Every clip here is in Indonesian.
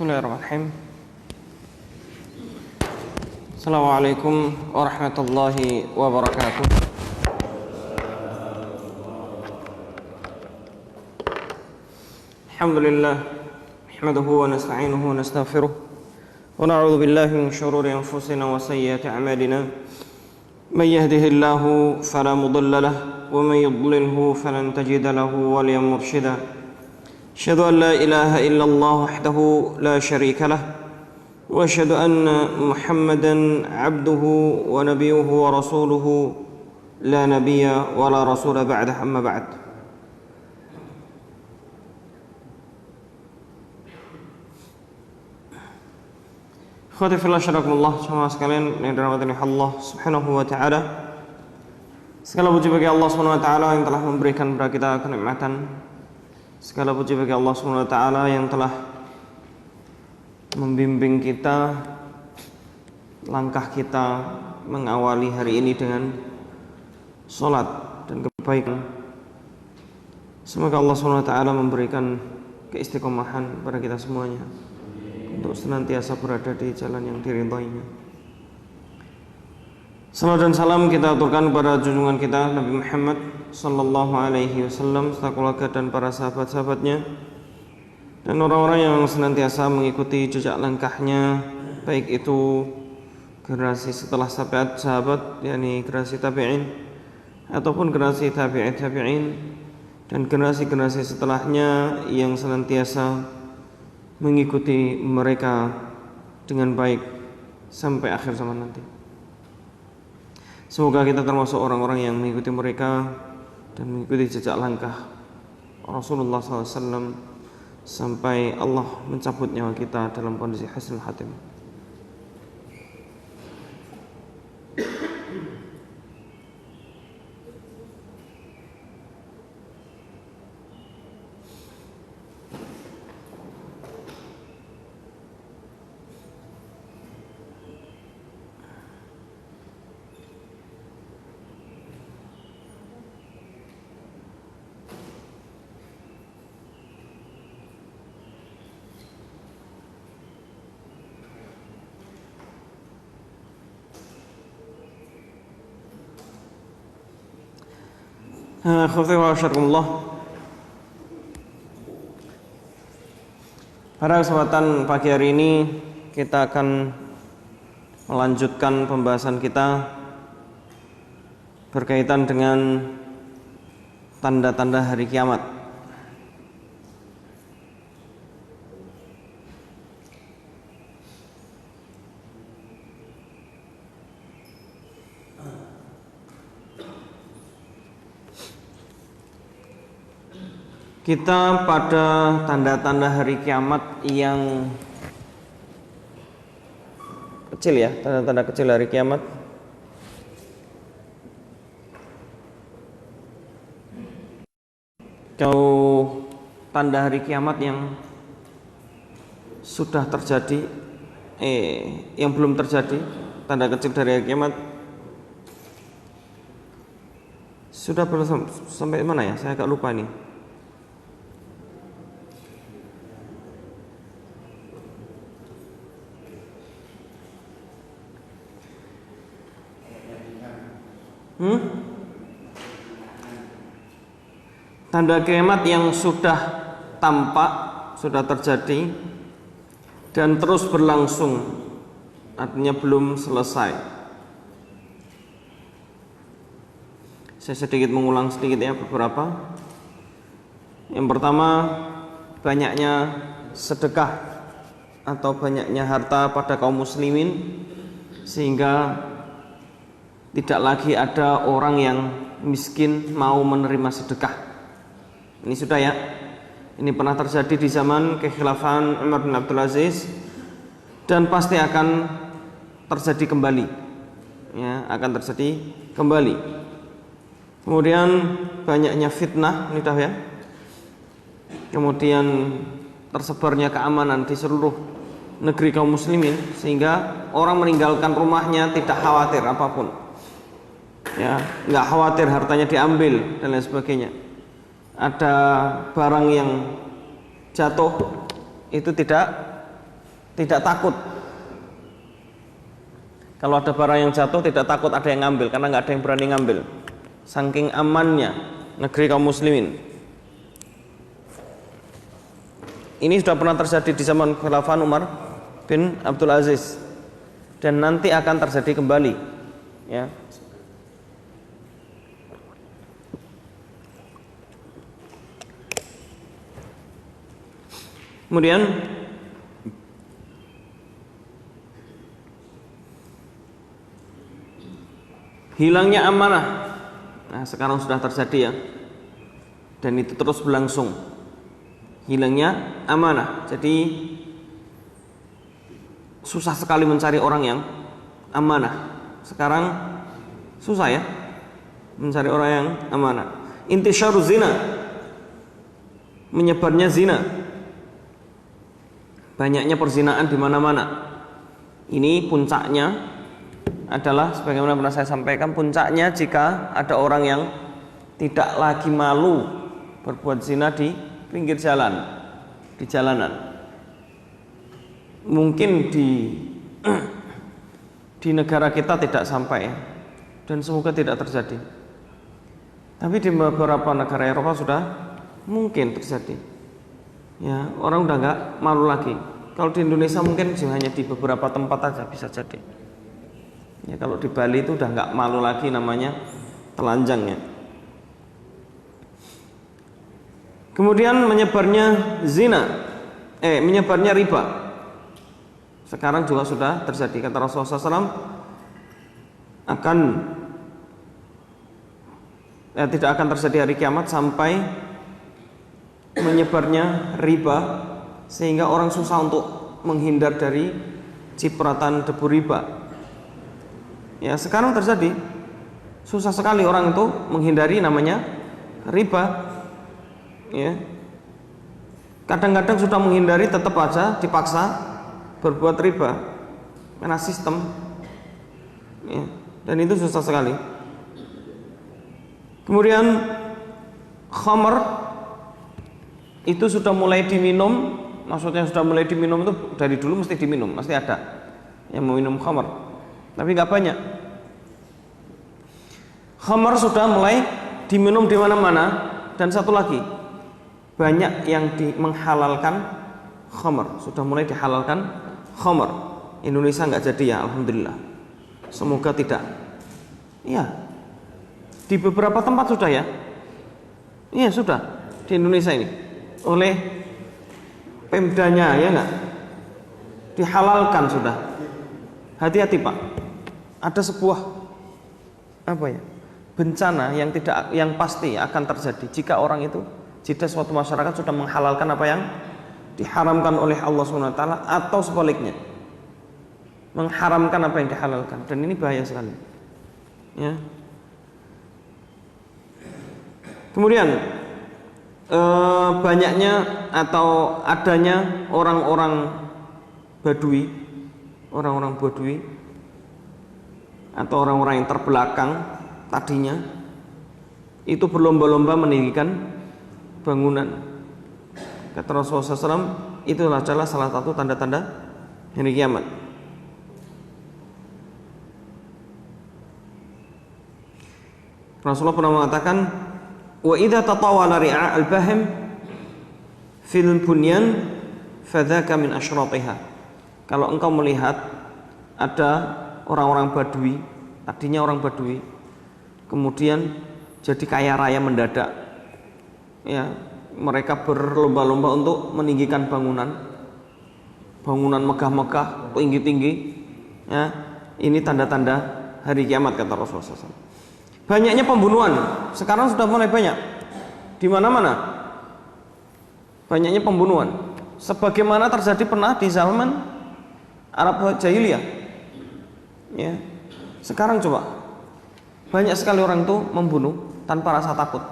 Bismillahirrahmanirrahim. Assalamualaikum warahmatullahi wabarakatuh. Alhamdulillah, nahmaduhu wa nasta'inuhu wa nastaghfiruh wa na'udzu billahi min shururi anfusina wa sayyiati a'malina. Man yahdihillahu fala mudilla lahu wa man yudlilhu falan tajida lahu waliyan mursyida. Asyhadu an la ilaha illallah wahdahu la syarika lah wa asyhadu anna Muhammadan abduhu wa nabiyuhu wa rasuluhu la nabiyya wa la rasula ba'dah, amma ba'd. Ikhwati fillah syarakumullah, jamaah sekalian yang dirahmati Allah Subhanahu wa taala. Segala puji bagi Allah Subhanahu wa taala yang telah memberikan kepada kita kenikmatan. Segala puji bagi Allah Subhanahu wa taala yang telah membimbing kita, langkah kita mengawali hari ini dengan salat dan kebaikan. Semoga Allah Subhanahu wa taala memberikan keistiqomahan pada kita semuanya untuk senantiasa berada di jalan yang diridhoinya. Salam dan salam kita aturkan kepada junjungan kita Nabi Muhammad sallallahu alaihi wasallam serta keluarga dan para sahabat-sahabatnya dan orang-orang yang senantiasa mengikuti jejak langkahnya, baik itu generasi setelah sahabat, yakni generasi tabi'in, ataupun generasi tabi'in dan generasi-generasi setelahnya yang senantiasa mengikuti mereka dengan baik sampai akhir zaman nanti. Semoga kita termasuk orang-orang yang mengikuti mereka dan mengikuti jejak langkah Rasulullah SAW sampai Allah mencabut nyawa kita dalam kondisi husnul khatimah. Pada kesempatan pagi hari ini kita akan melanjutkan pembahasan kita berkaitan dengan tanda-tanda hari kiamat. Kita pada tanda-tanda hari kiamat yang kecil ya, tanda-tanda kecil hari kiamat. Kalau tanda hari kiamat yang sudah terjadi, yang belum terjadi, tanda kecil dari hari kiamat sudah sampai mana ya? Saya agak lupa nih. Tanda kiamat yang sudah tampak, sudah terjadi dan terus berlangsung, artinya belum selesai. Saya sedikit mengulang sedikit ya beberapa. Yang pertama, banyaknya sedekah atau banyaknya harta pada kaum muslimin sehingga tidak lagi ada orang yang miskin mau menerima sedekah. Ini sudah ya. Ini pernah terjadi di zaman kekhilafan Umar bin Abdul Aziz dan pasti akan terjadi kembali. Ya, akan terjadi kembali. Kemudian banyaknya fitnah, ini dah ya. Kemudian tersebarnya keamanan di seluruh negeri kaum muslimin sehingga orang meninggalkan rumahnya tidak khawatir apapun. Ya, nggak khawatir hartanya diambil dan lain sebagainya. Ada barang yang jatuh itu tidak tidak takut. Kalau ada barang yang jatuh tidak takut ada yang ngambil, karena nggak ada yang berani ngambil. Saking amannya negeri kaum muslimin. Ini sudah pernah terjadi di zaman Khalifah Umar bin Abdul Aziz dan nanti akan terjadi kembali, ya. Kemudian hilangnya amanah. Nah, sekarang sudah terjadi, ya. Dan itu terus berlangsung. Hilangnya amanah. Jadi susah sekali mencari orang yang amanah. Sekarang susah, ya, mencari orang yang amanah. Intisyaru zina, menyebarnya zina. Banyaknya perzinaan di mana-mana. Ini puncaknya adalah sebagaimana pernah saya sampaikan, puncaknya jika ada orang yang tidak lagi malu berbuat zina di pinggir jalan, di jalanan. Mungkin di negara kita tidak sampai, dan semoga tidak terjadi. Tapi di beberapa negara Eropa sudah mungkin terjadi. Ya, orang udah nggak malu lagi. Kalau di Indonesia mungkin hanya di beberapa tempat aja bisa jadi. Ya, kalau di Bali itu udah nggak malu lagi, namanya telanjang, ya. Kemudian menyebarnya zina, menyebarnya riba. Sekarang juga sudah terjadi. Kata Rasulullah SAW, tidak akan terjadi hari kiamat sampai menyebarnya riba, sehingga orang susah untuk menghindar dari cipratan debu riba. Ya, sekarang terjadi, susah sekali orang itu menghindari namanya riba. Ya, kadang-kadang sudah menghindari, tetap aja dipaksa berbuat riba karena sistem, ya, dan itu susah sekali. Kemudian khamr itu sudah mulai diminum, maksudnya sudah mulai diminum itu dari dulu mesti diminum, pasti ada yang meminum khamr, tapi nggak banyak. Khamr sudah mulai diminum di mana-mana, dan satu lagi, banyak yang menghalalkan khamr, sudah mulai dihalalkan khamr. Indonesia nggak jadi, ya, alhamdulillah. Semoga tidak. Iya, di beberapa tempat sudah, ya. Iya, sudah di Indonesia ini oleh Pemdanya, ya nggak, dihalalkan sudah. Hati-hati, Pak. Ada sebuah bencana yang pasti akan terjadi jika orang itu, jika suatu masyarakat sudah menghalalkan apa yang diharamkan oleh Allah SWT, atau sebaliknya mengharamkan apa yang dihalalkan, dan ini bahaya sekali, ya. Kemudian banyaknya atau adanya orang-orang Badui atau orang-orang yang terbelakang tadinya itu berlomba-lomba meninggikan bangunan. Kata Rasulullah SAW, itu adalah salah satu tanda-tanda hari kiamat. Rasulullah pernah mengatakan, wa idza tatawala ri'a al-bahim fil bunyan fadzaka min asyratiha. Kalau engkau melihat ada orang-orang Badui, tadinya orang Badui, kemudian jadi kaya raya mendadak, ya, mereka berlomba-lomba untuk meninggikan bangunan megah-megah, tinggi-tinggi, ya. Ini tanda-tanda hari kiamat, kata Rasulullah SAW. Banyaknya pembunuhan, sekarang sudah mulai banyak di mana-mana. Banyaknya pembunuhan, sebagaimana terjadi pernah di zaman Arab Jahiliyah, ya. Sekarang coba, banyak sekali orang itu membunuh tanpa rasa takut,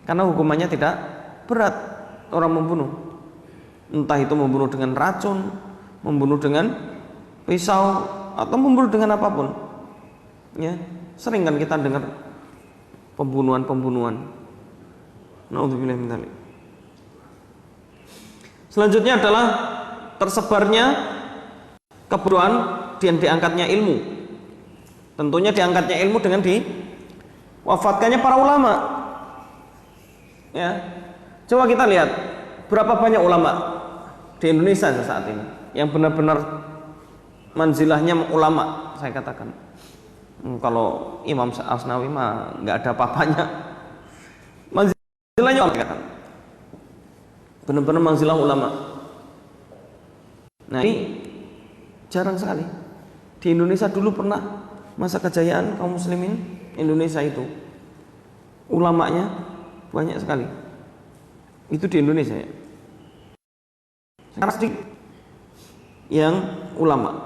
karena hukumannya tidak berat. Orang membunuh, entah itu membunuh dengan racun, membunuh dengan pisau, atau membunuh dengan apapun, ya. Sering kan kita dengar pembunuhan. Naudzubillah min dzalik. Selanjutnya adalah tersebarnya kebodohan dan diangkatnya ilmu. Tentunya diangkatnya ilmu dengan diwafatkannya para ulama. Ya. Coba kita lihat berapa banyak ulama di Indonesia saat ini yang benar-benar manzilahnya ulama, saya katakan. Kalau Imam Asnawi mah nggak ada apa-apanya. Manzilahnya ulama, benar-benar manzilah ulama. Nah, ini jarang sekali. Di Indonesia dulu pernah masa kejayaan kaum muslimin Indonesia itu ulamanya banyak sekali. Itu di Indonesia ya. Sekarang sedikit yang ulama.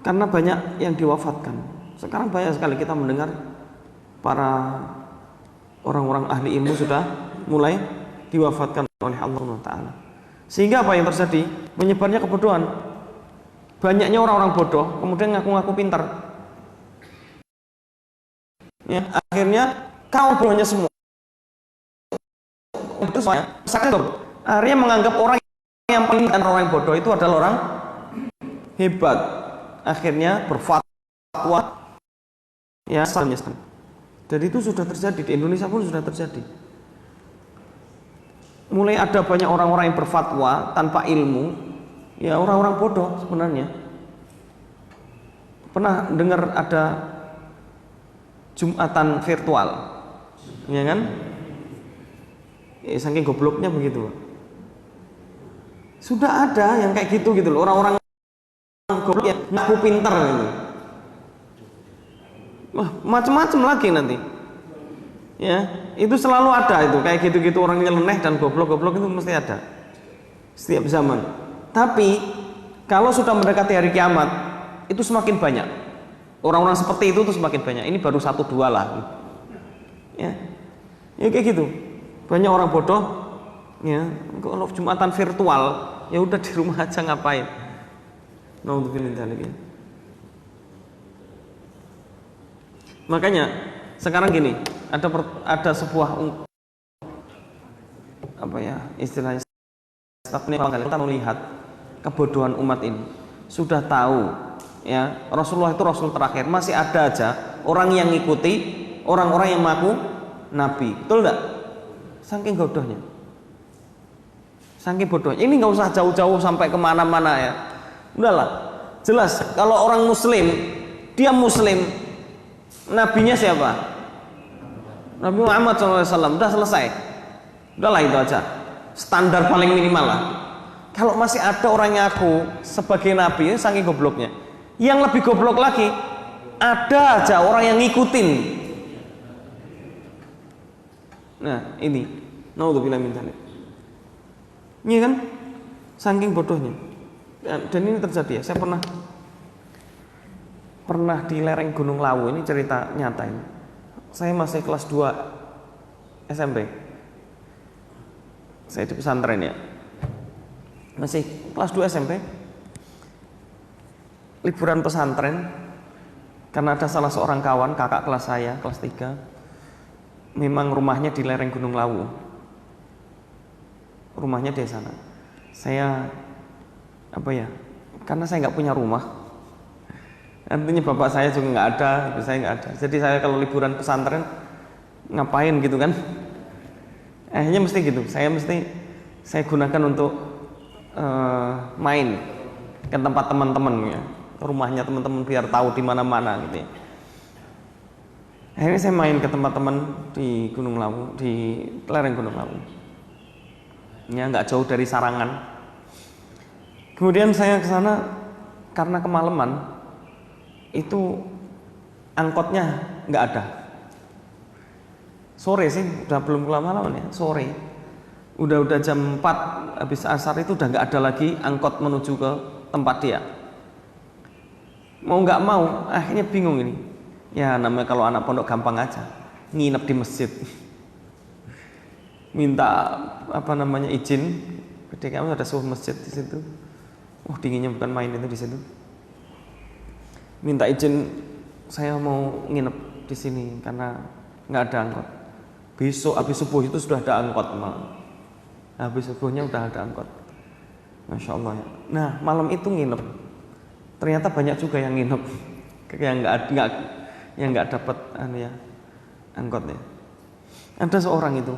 Karena banyak yang diwafatkan. Sekarang banyak sekali kita mendengar para orang-orang ahli ilmu sudah mulai diwafatkan oleh Allah Ta'ala. Sehingga apa yang terjadi? Menyebarnya kebodohan. Banyaknya orang-orang bodoh kemudian ngaku-ngaku pintar. Ya, akhirnya kaum bodohnya semua. Itu semuanya. Akhirnya menganggap orang yang paling dan orang yang bodoh itu adalah orang hebat. Akhirnya berfatwa ya salamnya. Dan itu sudah terjadi di Indonesia pun sudah terjadi. Mulai ada banyak orang-orang yang berfatwa tanpa ilmu, ya orang-orang bodoh sebenarnya. Pernah dengar ada Jumatan virtual, ya kan? Saking gobloknya begitu. Sudah ada yang kayak gitu loh, orang-orang goblok yang ngaku pintar gitu. Wah, macam-macam lagi nanti. Ya, itu selalu ada itu kayak gitu-gitu orang nyeleneh dan goblok-goblok itu mesti ada setiap zaman. Tapi kalau sudah mendekati hari kiamat itu semakin banyak orang-orang seperti itu tuh semakin banyak. Ini baru 1-2 lah. Ya kayak gitu. Banyak orang bodoh. Ya, kalau Jumatan virtual ya udah di rumah aja ngapain. Nauzubillah. Makanya sekarang gini, ada sebuah apa ya istilahnya kita melihat kebodohan umat ini. Sudah tahu ya Rasulullah itu Rasul terakhir, masih ada aja orang yang ngikuti orang-orang yang mengaku Nabi, betul enggak? Saking bodohnya, saking bodohnya. Ini nggak usah jauh-jauh sampai kemana-mana ya. Udahlah, jelas kalau orang Muslim dia Muslim, nabinya siapa? Nabi Muhammad SAW. Udah selesai. Udahlah itu aja. Standar paling minimal lah. Kalau masih ada orang yang ngaku sebagai nabi, saking gobloknya. Yang lebih goblok lagi, ada aja orang yang ngikutin. Nah ini, naudzubillah min dzalik. Ini kan, saking bodohnya. Dan ini terjadi ya. Saya pernah di lereng Gunung Lawu, ini cerita nyata ini. Saya masih kelas 2 SMP. Saya di pesantren ya. Masih kelas 2 SMP. Liburan pesantren. Karena ada salah seorang kawan, kakak kelas saya, kelas 3. Memang rumahnya di lereng Gunung Lawu. Rumahnya di sana. Saya karena saya nggak punya rumah. Artinya bapak saya juga nggak ada, ibu saya nggak ada. Jadi saya kalau liburan pesantren ngapain gitu kan? Akhirnya mesti gitu. Saya gunakan untuk main ke tempat teman-teman ya, rumahnya teman-teman biar tahu di mana-mana gitu ya. Akhirnya saya main ke tempat teman di Gunung Lawu, di lereng Gunung Lawu. Ya nggak jauh dari Sarangan. Kemudian saya ke sana karena kemalaman. Itu angkotnya nggak ada. Sore sih, udah belum malam ya, sore. Udah jam 4 habis asar itu udah nggak ada lagi angkot menuju ke tempat dia. Mau nggak mau, akhirnya bingung ini. Ya namanya kalau anak pondok gampang aja, nginep di masjid. Minta izin. Ketika kamu ada sebuah masjid di situ. Dinginnya bukan main itu di situ. Minta izin, saya mau nginep di sini karena nggak ada angkot. Besok habis subuh itu sudah ada angkot malam. habis subuhnya udah ada angkot. Masya Allah ya. Nah malam itu nginep, ternyata banyak juga yang nginep, yang nggak dapat angkotnya. Ada seorang itu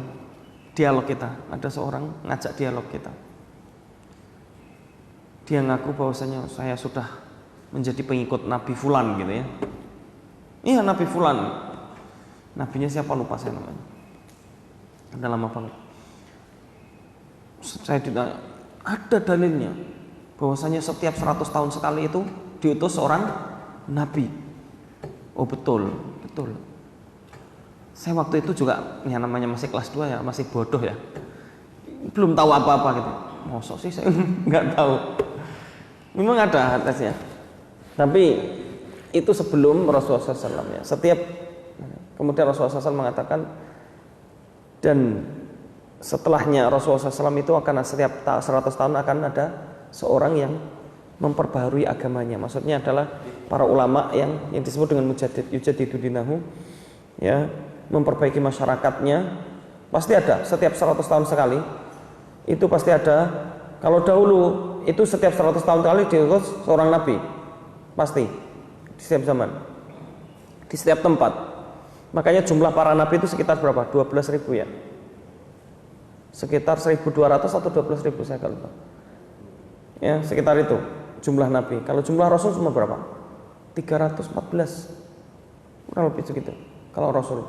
dialog kita, ada seorang ngajak dialog kita. Dia ngaku bahwasanya saya sudah menjadi pengikut Nabi Fulan gitu ya. Iya Nabi Fulan. Nabinya siapa lupa saya namanya. Udah lama banget. Saya ditanya, ada dalilnya bahwasanya setiap 100 tahun sekali itu diutus seorang Nabi. Oh betul, betul. Saya waktu itu juga ya namanya masih kelas 2 ya, masih bodoh ya. Belum tahu apa-apa gitu. Mosok sih saya nggak tahu. Memang ada hadisnya. Tapi itu sebelum Rasulullah SAW ya. Kemudian Rasulullah SAW mengatakan, dan setelahnya Rasulullah SAW itu akan setiap 100 tahun akan ada seorang yang memperbaharui agamanya. Maksudnya adalah para ulama yang disebut dengan mujadid, yujadidu dinahu, ya, memperbaiki masyarakatnya. Pasti ada setiap 100 tahun sekali. Itu pasti ada. Kalau dahulu itu setiap 100 tahun sekali diutus seorang nabi. Pasti di setiap zaman, di setiap tempat. Makanya jumlah para nabi itu sekitar berapa? 12.000 ya. Sekitar 1.200 atau 12.000 saya lupa. Ya, sekitar itu jumlah nabi. Kalau jumlah rasul cuma berapa? 314. Kurang lebih segitu. Kalau rasul.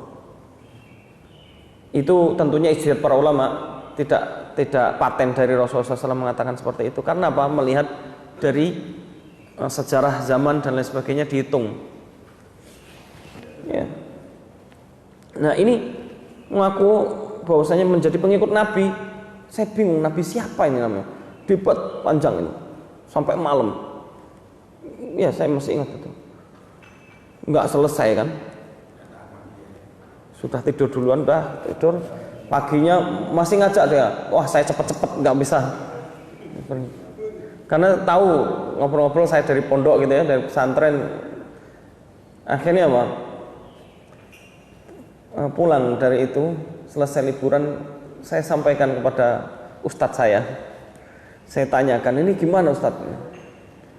Itu tentunya ijtihad para ulama, tidak paten dari Rasulullah SAW mengatakan seperti itu. Karena apa? Melihat dari sejarah zaman dan lain sebagainya dihitung. Ya. Nah ini mengaku bahwasanya menjadi pengikut Nabi. Saya bingung, Nabi siapa ini namanya? Debat panjang ini sampai malam. Ya saya masih ingat itu. Nggak selesai kan? Sudah tidur duluan, udah tidur. Paginya masih ngajak dia. Wah saya cepet-cepet nggak bisa. Karena tahu ngobrol-ngobrol saya dari pondok gitu ya, dari pesantren. Akhirnya apa? Pulang dari itu, selesai liburan, saya sampaikan kepada ustadz saya. Saya tanyakan, ini gimana ustadz?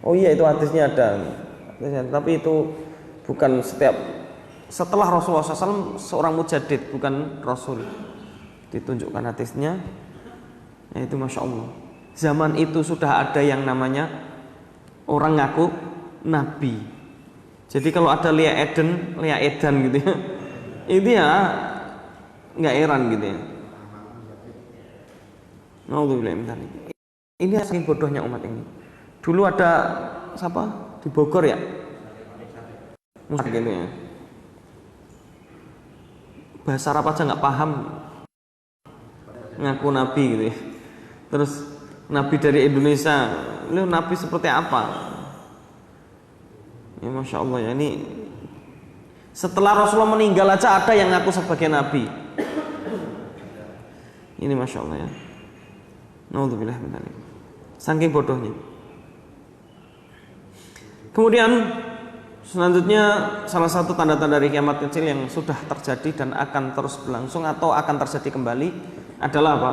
Oh iya itu hadisnya ada. Tapi itu bukan setelah Rasulullah SAW seorang mujadid, bukan Rasul. Ditunjukkan hadisnya. Ya itu Masya Allah. Zaman itu sudah ada yang namanya orang ngaku Nabi. Jadi kalau ada Lia Edan gitu ya, itu ya nggak heran gitu ya. Ini saking bodohnya umat ini. Dulu ada siapa di Bogor ya, gitu ya. Bahasa Arab aja nggak paham, ngaku Nabi gitu ya. Terus Nabi dari Indonesia, lu Nabi seperti apa? Ya Masya Allah ya, ini setelah Rasulullah meninggal aja ada yang ngaku sebagai Nabi. Ini Masya Allah ya. Naudzubillah min dzalik. Saking bodohnya. Kemudian selanjutnya salah satu tanda-tanda dari kiamat kecil yang sudah terjadi dan akan terus berlangsung atau akan terjadi kembali adalah apa?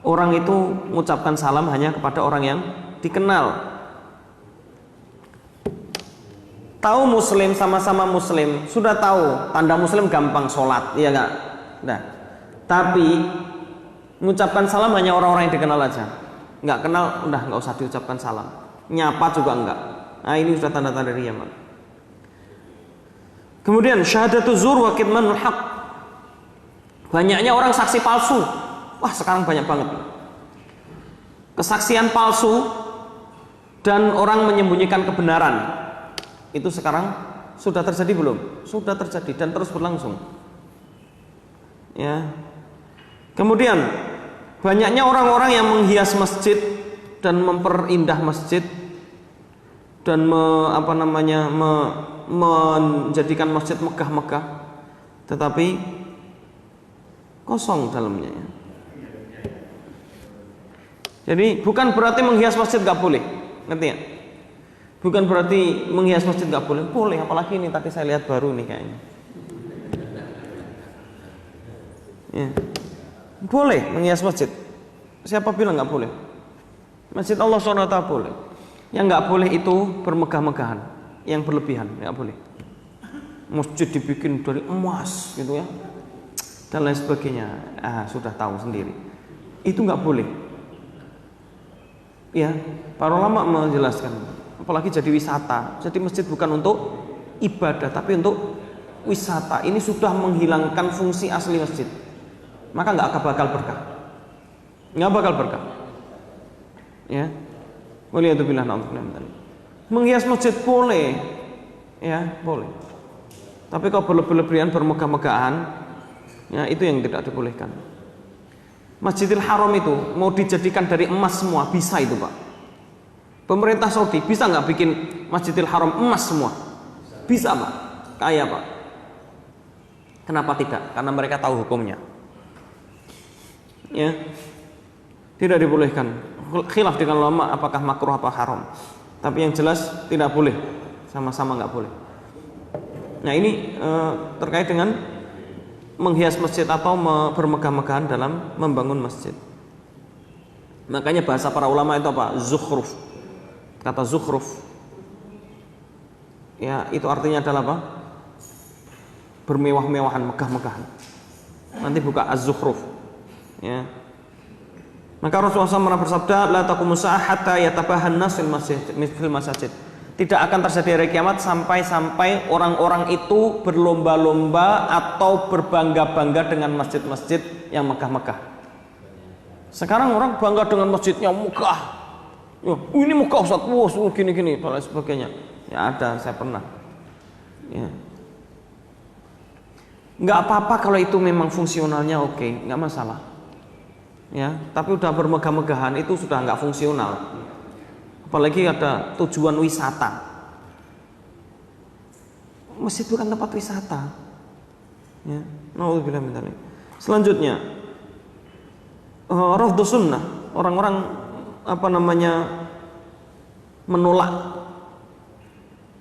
Orang itu mengucapkan salam hanya kepada orang yang dikenal. Tahu muslim, sama-sama muslim, sudah tahu tanda muslim gampang sholat, iya enggak? Nah, tapi mengucapkan salam hanya orang-orang yang dikenal aja. Enggak kenal, udah enggak usah diucapkan salam. Nyapa juga enggak. Nah, ini sudah tanda-tanda dari kiamat. Kemudian syahadatu zur wa kitmanul haq. Banyaknya orang saksi palsu. Wah, sekarang banyak banget. Kesaksian palsu dan orang menyembunyikan kebenaran. Itu sekarang sudah terjadi belum? Sudah terjadi dan terus berlangsung. Ya. Kemudian banyaknya orang-orang yang menghias masjid dan memperindah masjid dan menjadikan masjid megah-megah, tetapi kosong dalamnya. Jadi bukan berarti menghias masjid nggak boleh, ngerti ya? Bukan berarti menghias masjid nggak boleh, boleh. Apalagi ini tadi saya lihat baru nih kayaknya. Ya. Boleh menghias masjid, Siapa bilang nggak boleh? Masjid Allah SWT boleh. Yang nggak boleh itu bermegah-megahan, yang berlebihan, nggak boleh. Masjid dibikin dari emas gitu ya, dan lain sebagainya. Sudah tahu sendiri. Itu nggak boleh. Ya, para ulama menjelaskan, apalagi jadi wisata. Jadi masjid bukan untuk ibadah, tapi untuk wisata. Ini sudah menghilangkan fungsi asli masjid. Maka nggak akan bakal berkah. Nggak bakal berkah. Ya, waliyadzubillah na'udzubillah. Menghias masjid boleh, ya boleh. Tapi kalau berlebihan bermegah-megahan, ya itu yang tidak dibolehkan. Masjidil Haram itu mau dijadikan dari emas semua, bisa itu Pak. Pemerintah Saudi bisa nggak bikin Masjidil Haram emas semua? Bisa Pak, kaya Pak. Kenapa tidak? Karena mereka tahu hukumnya. Ya, tidak dibolehkan. Khilaf dengan ulama apakah makruh apa haram. Tapi yang jelas tidak boleh, sama-sama nggak boleh. Nah ini terkait dengan menghias masjid atau bermegah-megahan dalam membangun masjid. Makanya bahasa para ulama itu apa? Zukhruf. Kata zukhruf, ya itu artinya adalah apa? Bermewah-mewahan, megah-megahan. Nanti buka az-zukhruf. Ya. Maka Rasulullah SAW bersabda, la taqumu sa'ah hatta yatabahan nas fil masjid. Tidak akan terjadi hari kiamat sampai orang-orang itu berlomba-lomba atau berbangga-bangga dengan masjid-masjid yang megah-megah. Sekarang orang bangga dengan masjidnya megah. Ya, ini megah Ustaz, gini-gini dan sebagainya. Ya ada, saya pernah. Ya. Nggak apa-apa kalau itu memang fungsionalnya oke, nggak masalah. Ya, tapi udah bermegah-megahan itu sudah nggak fungsional. Apalagi ada tujuan wisata. Masjid bukan tempat wisata. Ya, naudzubillah min dzalik. Selanjutnya, rafdhus sunnah, orang-orang menolak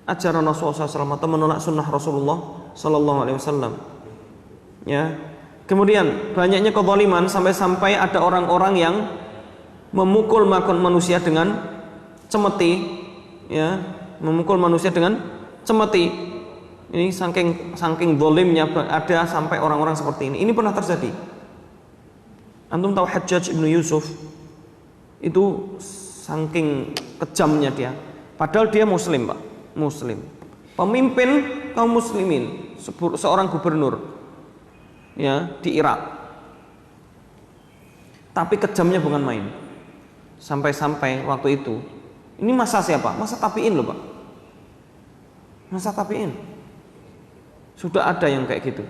ajaran Rasulullah SAW atau menolak sunnah Rasulullah SAW. Ya, kemudian banyaknya kezaliman sampai ada orang-orang yang memukul manusia dengan cemeti, ya, memukul manusia dengan cemeti. Ini saking zalimnya ada sampai orang-orang seperti ini. Ini pernah terjadi. Antum tahu Hajjaj ibnu Yusuf? Itu saking kejamnya dia. Padahal dia muslim, Pak. Muslim. Pemimpin kaum muslimin, seorang gubernur, ya, di Irak. Tapi kejamnya bukan main. Sampai waktu itu, ini masa siapa? Masa tabi'in loh Pak. Masa tabi'in. Sudah ada yang kayak gitu.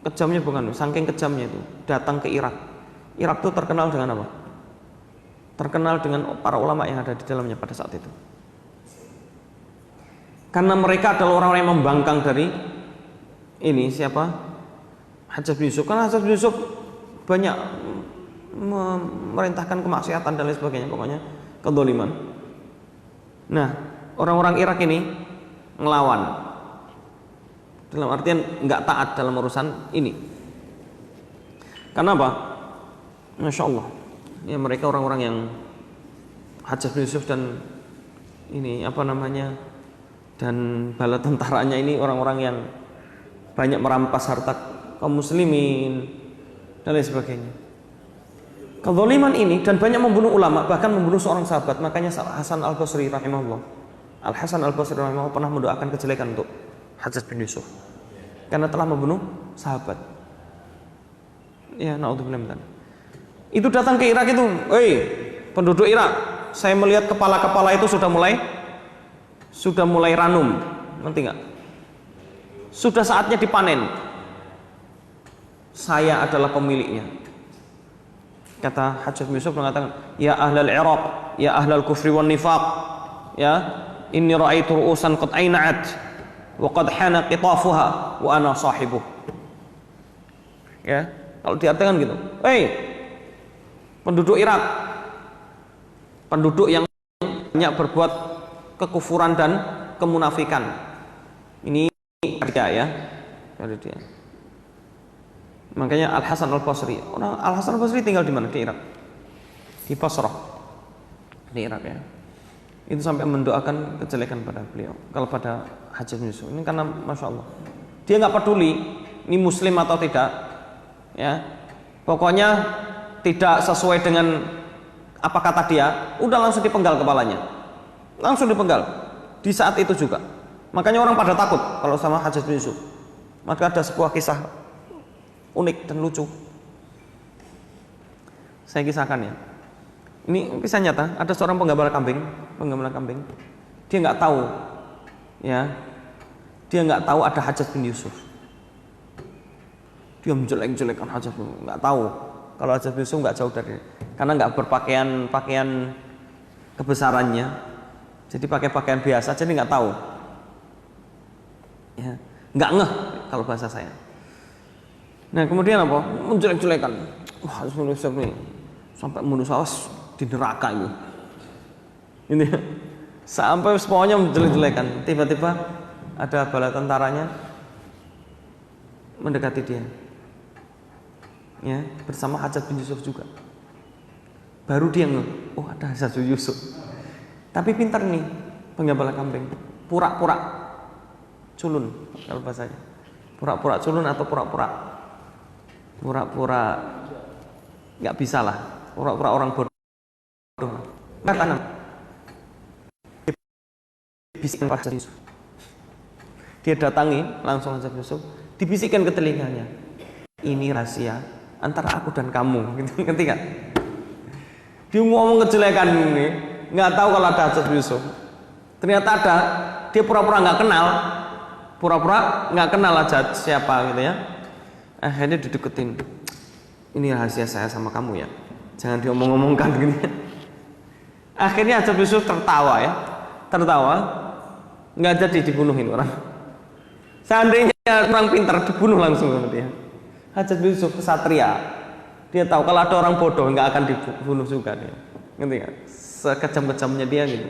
Kejamnya bukan, saking kejamnya itu datang ke Irak. Irak itu terkenal dengan apa? Terkenal dengan para ulama yang ada di dalamnya pada saat itu. Karena mereka adalah orang-orang yang membangkang dari ini siapa? Hajjaj bin Yusuf. Karena Hajjaj bin Yusuf banyak memerintahkan kemaksiatan dan lain sebagainya, pokoknya kezaliman. Nah, orang-orang Irak ini ngelawan, dalam artian nggak taat dalam urusan ini. Karena apa? Masya Allah, ya mereka orang-orang yang Hajjaj bin Yusuf dan ini dan bala tentaranya ini orang-orang yang banyak merampas harta kaum muslimin dan lain sebagainya. Kezaliman ini dan banyak membunuh ulama, bahkan membunuh seorang sahabat. Makanya Hasan al-Basri rahimahullah, Al-Hasan al-Basri rahimahullah pernah mendoakan kejelekan untuk Hajjaj bin Yusuf karena telah membunuh sahabat. Ya, naudzubillah min dzalik. Itu datang ke Irak itu, penduduk Irak, saya melihat kepala-kepala itu sudah mulai ranum, ngerti nggak? Sudah saatnya dipanen. Saya adalah pemiliknya. Kata Hajjaj bin Yusuf mengatakan, ya ahlal Iraq, ya ahlal kufri wan nifaq, ya inni ra'aitu ru'usan qad aina'at wa qad hana qitafuha wa ana sahibuh. Ya, kalau diartikan gitu. Penduduk Irak, penduduk yang banyak berbuat kekufuran dan kemunafikan. Ini ada ya, dari dia. Makanya Al-Hasan al-Basri, Al-Hasan al-Basri tinggal di mana? Di Irak. di Basrah di Irak ya. Itu sampai mendoakan kejelekan pada beliau kalau pada Hajjaj bin Yusuf ini, karena masya Allah dia nggak peduli ini muslim atau tidak ya, pokoknya tidak sesuai dengan apa kata dia, udah langsung dipenggal kepalanya, langsung dipenggal di saat itu juga. Makanya orang pada takut kalau sama Hajjaj bin Yusuf. Maka ada sebuah kisah unik dan lucu, saya kisahkan ya. Ini kisah nyata. Ada seorang penggembala kambing, dia nggak tahu ya, dia nggak tahu ada Hajjaj bin Yusuf. Dia menjelek-jelekan Hajjaj bin Yusuf, nggak tahu kalau Hajjaj bin Yusuf nggak jauh dari, karena nggak pakaian kebesarannya, jadi pakai pakaian biasa, jadi nggak tahu ya, nggak ngeh kalau bahasa saya. Nah kemudian apa, menjelek-jelekan, wah Hajjaj bin Yusuf nih sampai bunuh saus di neraka ini sampai pokoknya menjelek-jelekan. Tiba-tiba ada bala tentaranya mendekati dia ya, bersama Hajjaj bin Yusuf juga. Baru dia ngeh, oh ada Hajjaj bin Yusuf. Tapi pintar nih penggembala kambing, pura-pura culun kalau bahasanya, pura-pura culun atau pura-pura nggak bisa lah, pura-pura orang bodoh. Kanan bisikan Hajjaj Yusuf, dia datangi langsung Hajjaj Yusuf, dibisikkan ke telinganya, ini rahasia antara aku dan kamu, gitu, ngerti kan? Dia ngomong kejelekan ini, nggak tahu kalau ada Hajjaj Yusuf, ternyata ada, dia pura-pura nggak kenal aja siapa gitu ya. Akhirnya dideketin, ini rahasia saya sama kamu ya, jangan diomong-omongkan gitu ya. Akhirnya Hajjaj Yusuf tertawa, nggak jadi dibunuhin orang. Seandainya orang pintar dibunuh langsung sama dia. Hajjaj Yusuf kesatria, dia tahu kalau ada orang bodoh nggak akan dibunuh juga dia, ngerti nggak? Sekejam-kejamnya dia gitu.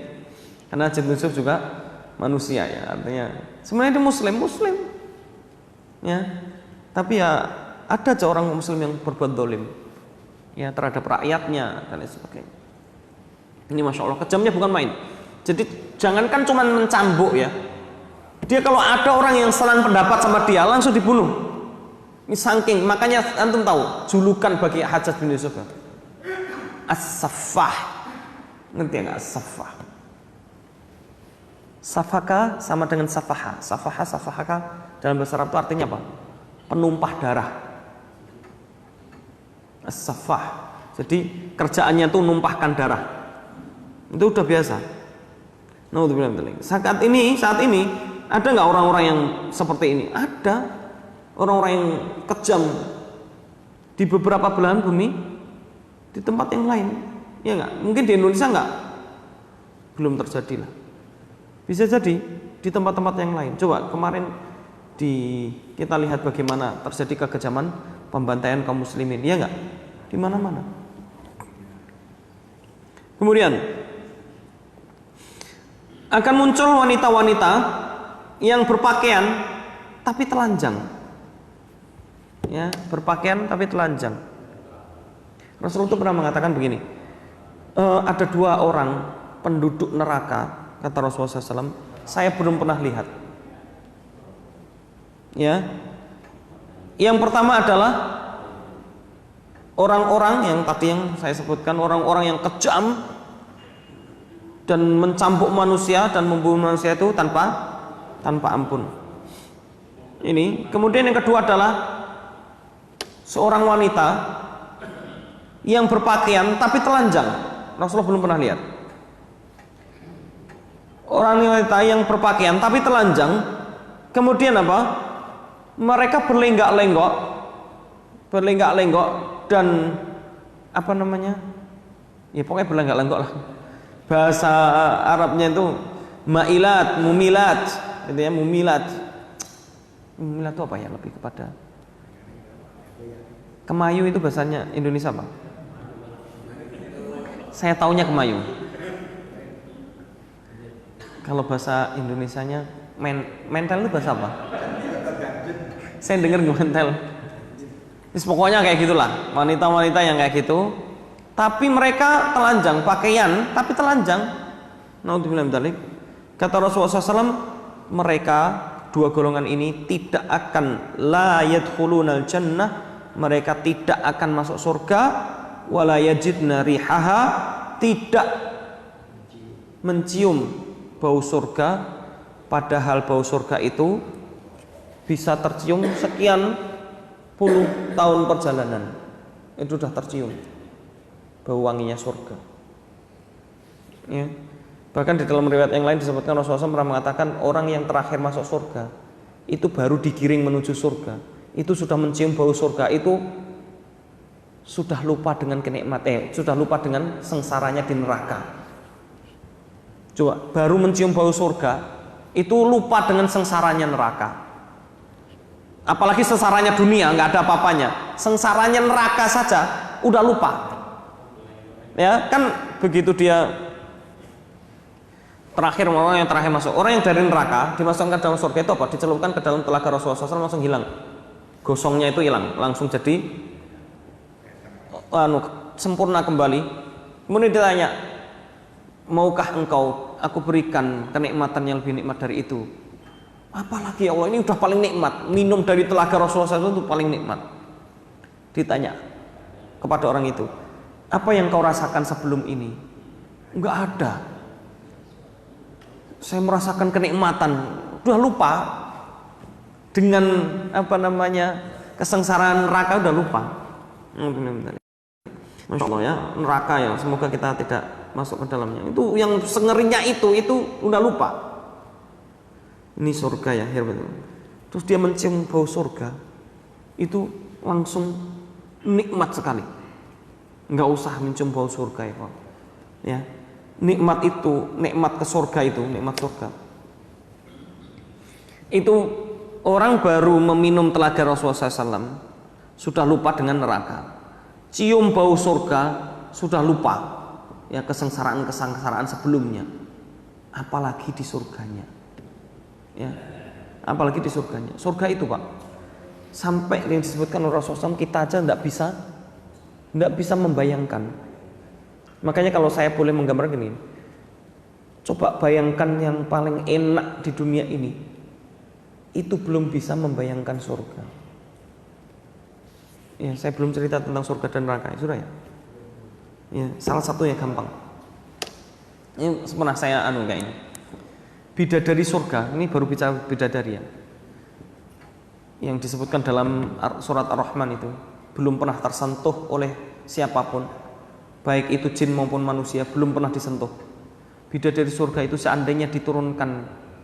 Karena Hajjaj Yusuf juga manusia ya, artinya sebenarnya dia muslim ya, tapi ya ada aja orang muslim yang berbuat dolim ya terhadap rakyatnya dan lain sebagainya. Ini masya Allah kejamnya bukan main. Jadi jangankan cuma mencambuk ya, dia kalau ada orang yang selang pendapat sama dia langsung dibunuh. Ini saking, makanya antum tahu julukan bagi Hajjaj bin Yusuf ya? As-Saffah. Ngerti nggak As-Saffah? Safaka sama dengan safaha. Safahaka dalam bahasa Arab itu artinya apa? Penumpah darah. As-Saffah. Jadi kerjaannya itu numpahkan darah. Itu udah biasa. Saat ini ada nggak orang-orang yang seperti ini? Ada orang-orang yang kejam di beberapa belahan bumi, di tempat yang lain, ya nggak? Mungkin di Indonesia nggak, belum terjadi lah. Bisa jadi di tempat-tempat yang lain. Coba kemarin kita lihat bagaimana terjadi kekejaman pembantaian kaum muslimin, ya nggak? Di mana-mana. Kemudian akan muncul wanita-wanita yang berpakaian tapi telanjang. Ya, berpakaian tapi telanjang. Rasulullah itu pernah mengatakan begini, ada dua orang penduduk neraka, kata Rasulullah SAW, saya belum pernah lihat. Ya, yang pertama adalah orang-orang yang tadi yang saya sebutkan, orang-orang yang kejam dan mencambuk manusia dan membunuh manusia itu tanpa ampun. Ini. Kemudian yang kedua adalah seorang wanita yang berpakaian tapi telanjang. Rasulullah belum pernah lihat. Orang wanita yang berpakaian tapi telanjang. Kemudian apa? Mereka berlenggak-lenggok dan apa namanya? Ya pokoknya berlenggak-lenggok lah. Bahasa Arabnya itu mumilat, gitu ya, mumilat. Mumilat itu apa ya, lebih kepada kemayu, itu bahasanya Indonesia apa? Saya taunya kemayu. Kalau bahasa Indonesianya mental itu bahasa apa? Saya dengar mental. Pokoknya kayak gitulah, wanita-wanita yang kayak gitu tapi mereka telanjang, pakaian tapi telanjang. Naudzubillah min dzalik. Kata Rasulullah SAW, mereka dua golongan ini tidak akan la yadkhulunal jannah, mereka tidak akan masuk surga, wala yajidna rihaha, tidak mencium bau surga, padahal bau surga itu bisa tercium sekian puluh tahun perjalanan, itu sudah tercium bau wanginya surga. Ya. Bahkan di dalam riwayat yang lain disebutkan Rasulullah SAW pernah mengatakan orang yang terakhir masuk surga itu baru digiring menuju surga, itu sudah mencium bau surga, itu sudah lupa dengan sudah lupa dengan sengsaranya di neraka. Coba, baru mencium bau surga itu lupa dengan sengsaranya neraka. Apalagi sengsaranya dunia nggak ada apa-apanya, sengsaranya neraka saja udah lupa. Ya kan begitu dia terakhir, orang yang terakhir masuk, orang yang dari neraka dimasukkan ke dalam surga itu apa? Dicelupkan ke dalam telaga Rasulullah SAW, langsung hilang, gosongnya itu hilang, langsung jadi sempurna kembali. Kemudian ditanya, maukah engkau aku berikan kenikmatan yang lebih nikmat dari itu? Apalagi ya Allah, ini udah paling nikmat, minum dari telaga Rasulullah SAW itu paling nikmat. Ditanya kepada orang itu, apa yang kau rasakan sebelum ini? Enggak ada. Saya merasakan kenikmatan, udah lupa dengan kesengsaraan neraka, udah lupa. Masya Allah ya, neraka ya, semoga kita tidak masuk ke dalamnya. Itu yang sengerinya itu udah lupa. Ini surga ya, hebat. Terus dia mencium bau surga, itu langsung nikmat sekali. Nggak usah mencium bau surga ya Pak. Ya. Nikmat itu, nikmat ke surga itu, nikmat surga. Itu orang baru meminum telaga Rasulullah SAW sudah lupa dengan neraka. Cium bau surga sudah lupa ya kesengsaraan sebelumnya. Apalagi di surganya. Ya. Apalagi di surganya. Surga itu Pak, sampai yang disebutkan oleh Rasulullah SAW, kita aja tidak bisa membayangkan. Makanya kalau saya boleh menggambarkan ini, coba bayangkan yang paling enak di dunia ini, itu belum bisa membayangkan surga. Ya, saya belum cerita tentang surga dan neraka, sudah ya. Ya, salah satunya gampang. Ini pernah saya kayaknya. Bidadari surga, ini baru bicara bidadari ya. Yang disebutkan dalam surat Ar-Rahman itu belum pernah tersentuh oleh siapapun, baik itu jin maupun manusia, belum pernah disentuh. Bidadari surga itu seandainya diturunkan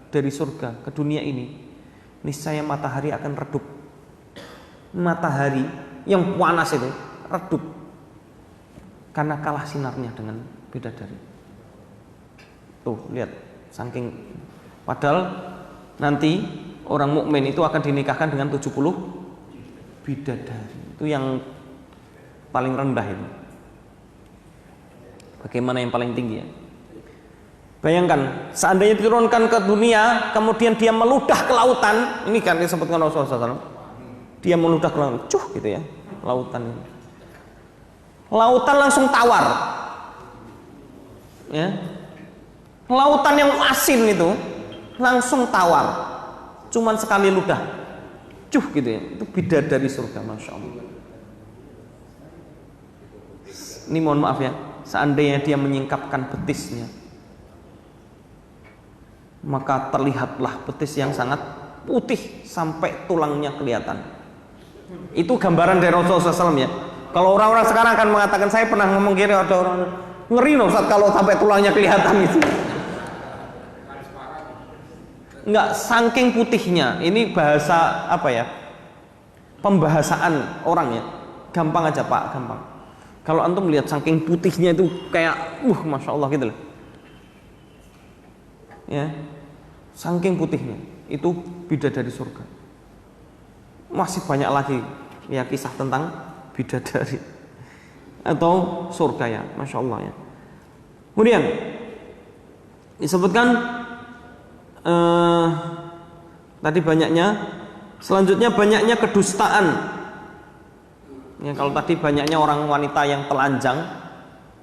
dari surga ke dunia ini, niscaya matahari akan redup. Matahari yang panas itu redup karena kalah sinarnya dengan bidadari. Tuh lihat, saking padahal nanti orang mukmin itu akan dinikahkan dengan 70 bidadari. Itu yang paling rendah itu. Bagaimana yang paling tinggi ya? Bayangkan, seandainya diturunkan ke dunia, kemudian dia meludah ke lautan, ini kan disebutkan Rasulullah SAW, dia meludah ke lautan, gitu ya, lautan ini. Lautan langsung tawar, ya, lautan yang asin itu langsung tawar, cuman sekali ludah, gitu ya, itu bidadari surga, masya Allah. Ini mohon maaf ya, seandainya dia menyingkapkan betisnya, maka terlihatlah betis yang sangat putih sampai tulangnya kelihatan. Itu gambaran dari Rasulullah SAW ya. Kalau orang-orang sekarang akan mengatakan, saya pernah ngomong gini, ada orang ngeri loh Ustaz kalau sampai tulangnya kelihatan itu. Enggak, saking putihnya. Ini bahasa apa ya? Pembahasaan orang ya. Gampang aja Pak, gampang. Kalau antum lihat saking putihnya itu kayak masya Allah gitu loh. Ya, saking putihnya itu bidadari surga. Masih banyak lagi ya kisah tentang bidadari atau surga ya, masya Allah ya. Kemudian disebutkan tadi selanjutnya banyaknya kedustaan. Ya, kalau tadi banyaknya orang wanita yang telanjang,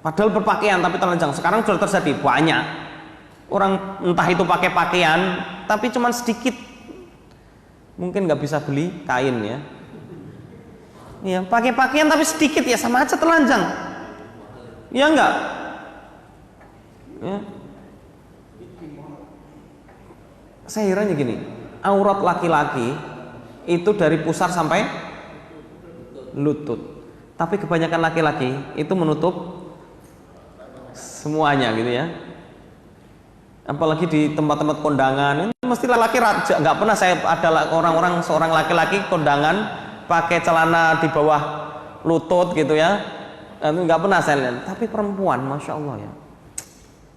Padahal berpakaian tapi telanjang. Sekarang sudah terjadi banyak orang, entah itu pakai pakaian tapi cuman sedikit, mungkin nggak bisa beli kain ya. Ya, pakai pakaian tapi sedikit ya sama aja telanjang. Ya enggak? Ya. Saya herannya gini, aurat laki-laki itu dari pusar sampai lutut. Tapi kebanyakan laki-laki itu menutup semuanya gitu ya. Apalagi di tempat-tempat kondangan, ini mesti laki raja. Nggak pernah saya ada orang-orang seorang laki-laki kondangan pakai celana di bawah lutut gitu ya. Itu nggak pernah saya lihat. Tapi perempuan, masya Allah ya.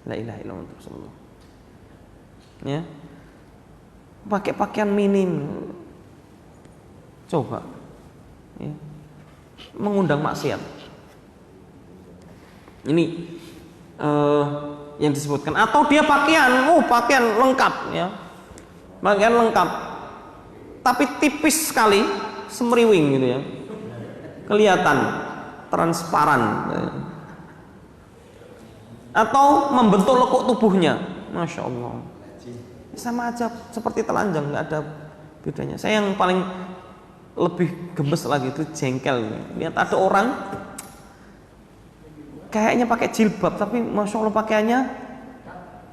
La ilaha illallah. Ya. Pakai pakaian minim. Coba. Ya. Mengundang maksiat. Ini yang disebutkan, atau dia pakaian lengkap ya, pakaian lengkap tapi tipis sekali, semeriwing gitu ya, kelihatan transparan ya. Atau membentuk lekuk tubuhnya, masya Allah, sama aja seperti telanjang, nggak ada bedanya. Saya yang paling lebih gemes lagi itu jengkel, lihat ada orang kayaknya pakai jilbab tapi masya Allah pakaiannya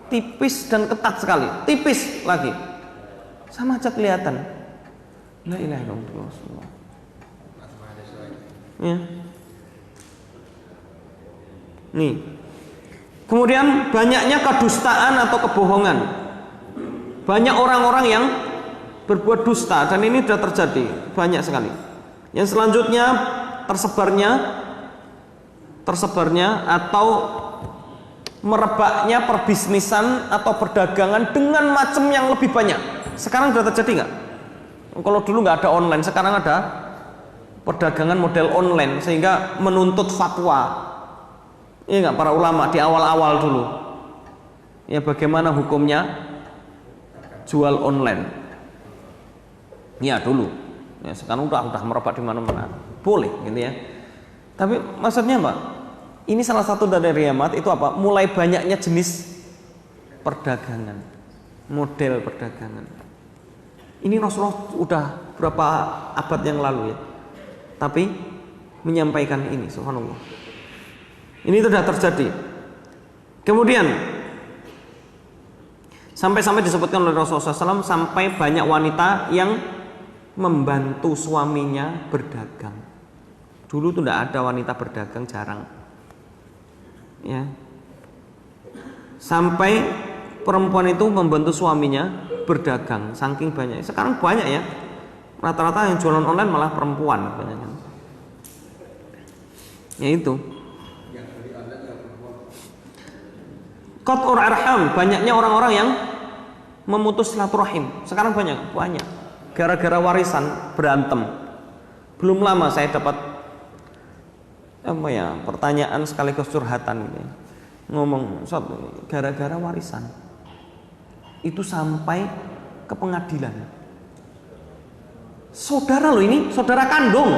tipis dan ketat sekali, tipis lagi, sama aja kelihatan. La ilaha illallah. Ya. Nih. Kemudian banyaknya kedustaan atau kebohongan. Banyak orang-orang yang berbuat dusta, dan ini sudah terjadi banyak sekali. Yang selanjutnya tersebarnya atau merebaknya perbisnisan atau perdagangan dengan macam yang lebih banyak. Sekarang sudah terjadi nggak? Kalau dulu nggak ada online, sekarang ada perdagangan model online sehingga menuntut fatwa. Iya nggak para ulama di awal-awal dulu? Ya bagaimana hukumnya jual online? Ya dulu. Ya sekarang udah merebak di mana-mana. Boleh gitu ya. Tapi maksudnya Mbak, ini salah satu dari riamat itu apa? Mulai banyaknya jenis perdagangan, model perdagangan. Ini Rasulullah udah berapa abad yang lalu ya, tapi menyampaikan ini, subhanallah. Ini sudah terjadi. Kemudian sampai-sampai disebutkan oleh Rasulullah SAW, sampai banyak wanita yang membantu suaminya berdagang. Dulu tuh tidak ada wanita berdagang, jarang. Ya. Sampai perempuan itu membantu suaminya berdagang, saking banyak. Sekarang banyak ya. Rata-rata yang jualan online malah perempuan banyak. Ya itu. Qat'ur arham, banyaknya orang-orang yang memutus silaturahim. Sekarang banyak. Gara-gara warisan berantem. Belum lama saya dapat pertanyaan sekaligus curhatan gitu. Ngomong, gara-gara warisan itu sampai ke pengadilan. Saudara loh ini, saudara kandung,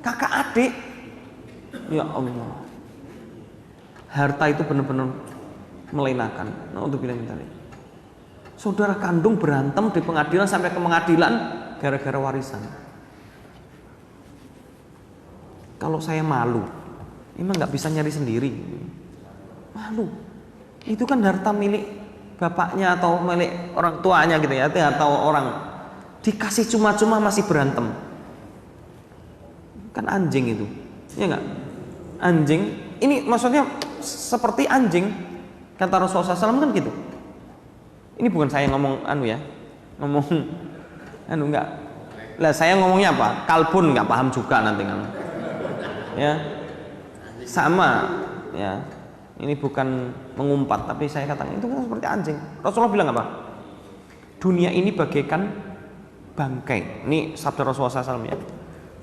kakak adik. Ya Allah, harta itu benar-benar melenakan. Untuk bilang tadi, saudara kandung berantem di pengadilan, sampai ke pengadilan gara-gara warisan. Kalau saya malu, emang nggak bisa nyari sendiri, malu. Itu kan harta milik bapaknya atau milik orang tuanya gitu ya, atau orang dikasih cuma-cuma masih berantem. Kan anjing itu, ya nggak? Anjing, ini maksudnya seperti anjing, kata Rasulullah SAW kan gitu. Ini bukan saya ngomong enggak. Lah saya ngomongnya apa? Kalbun nggak paham juga nanti kan. Ya sama ya, ini bukan mengumpat, tapi saya katakan itu kan seperti anjing. Rasulullah bilang apa? Dunia ini bagaikan bangkai. Ini sabda Rasulullah SAW ya.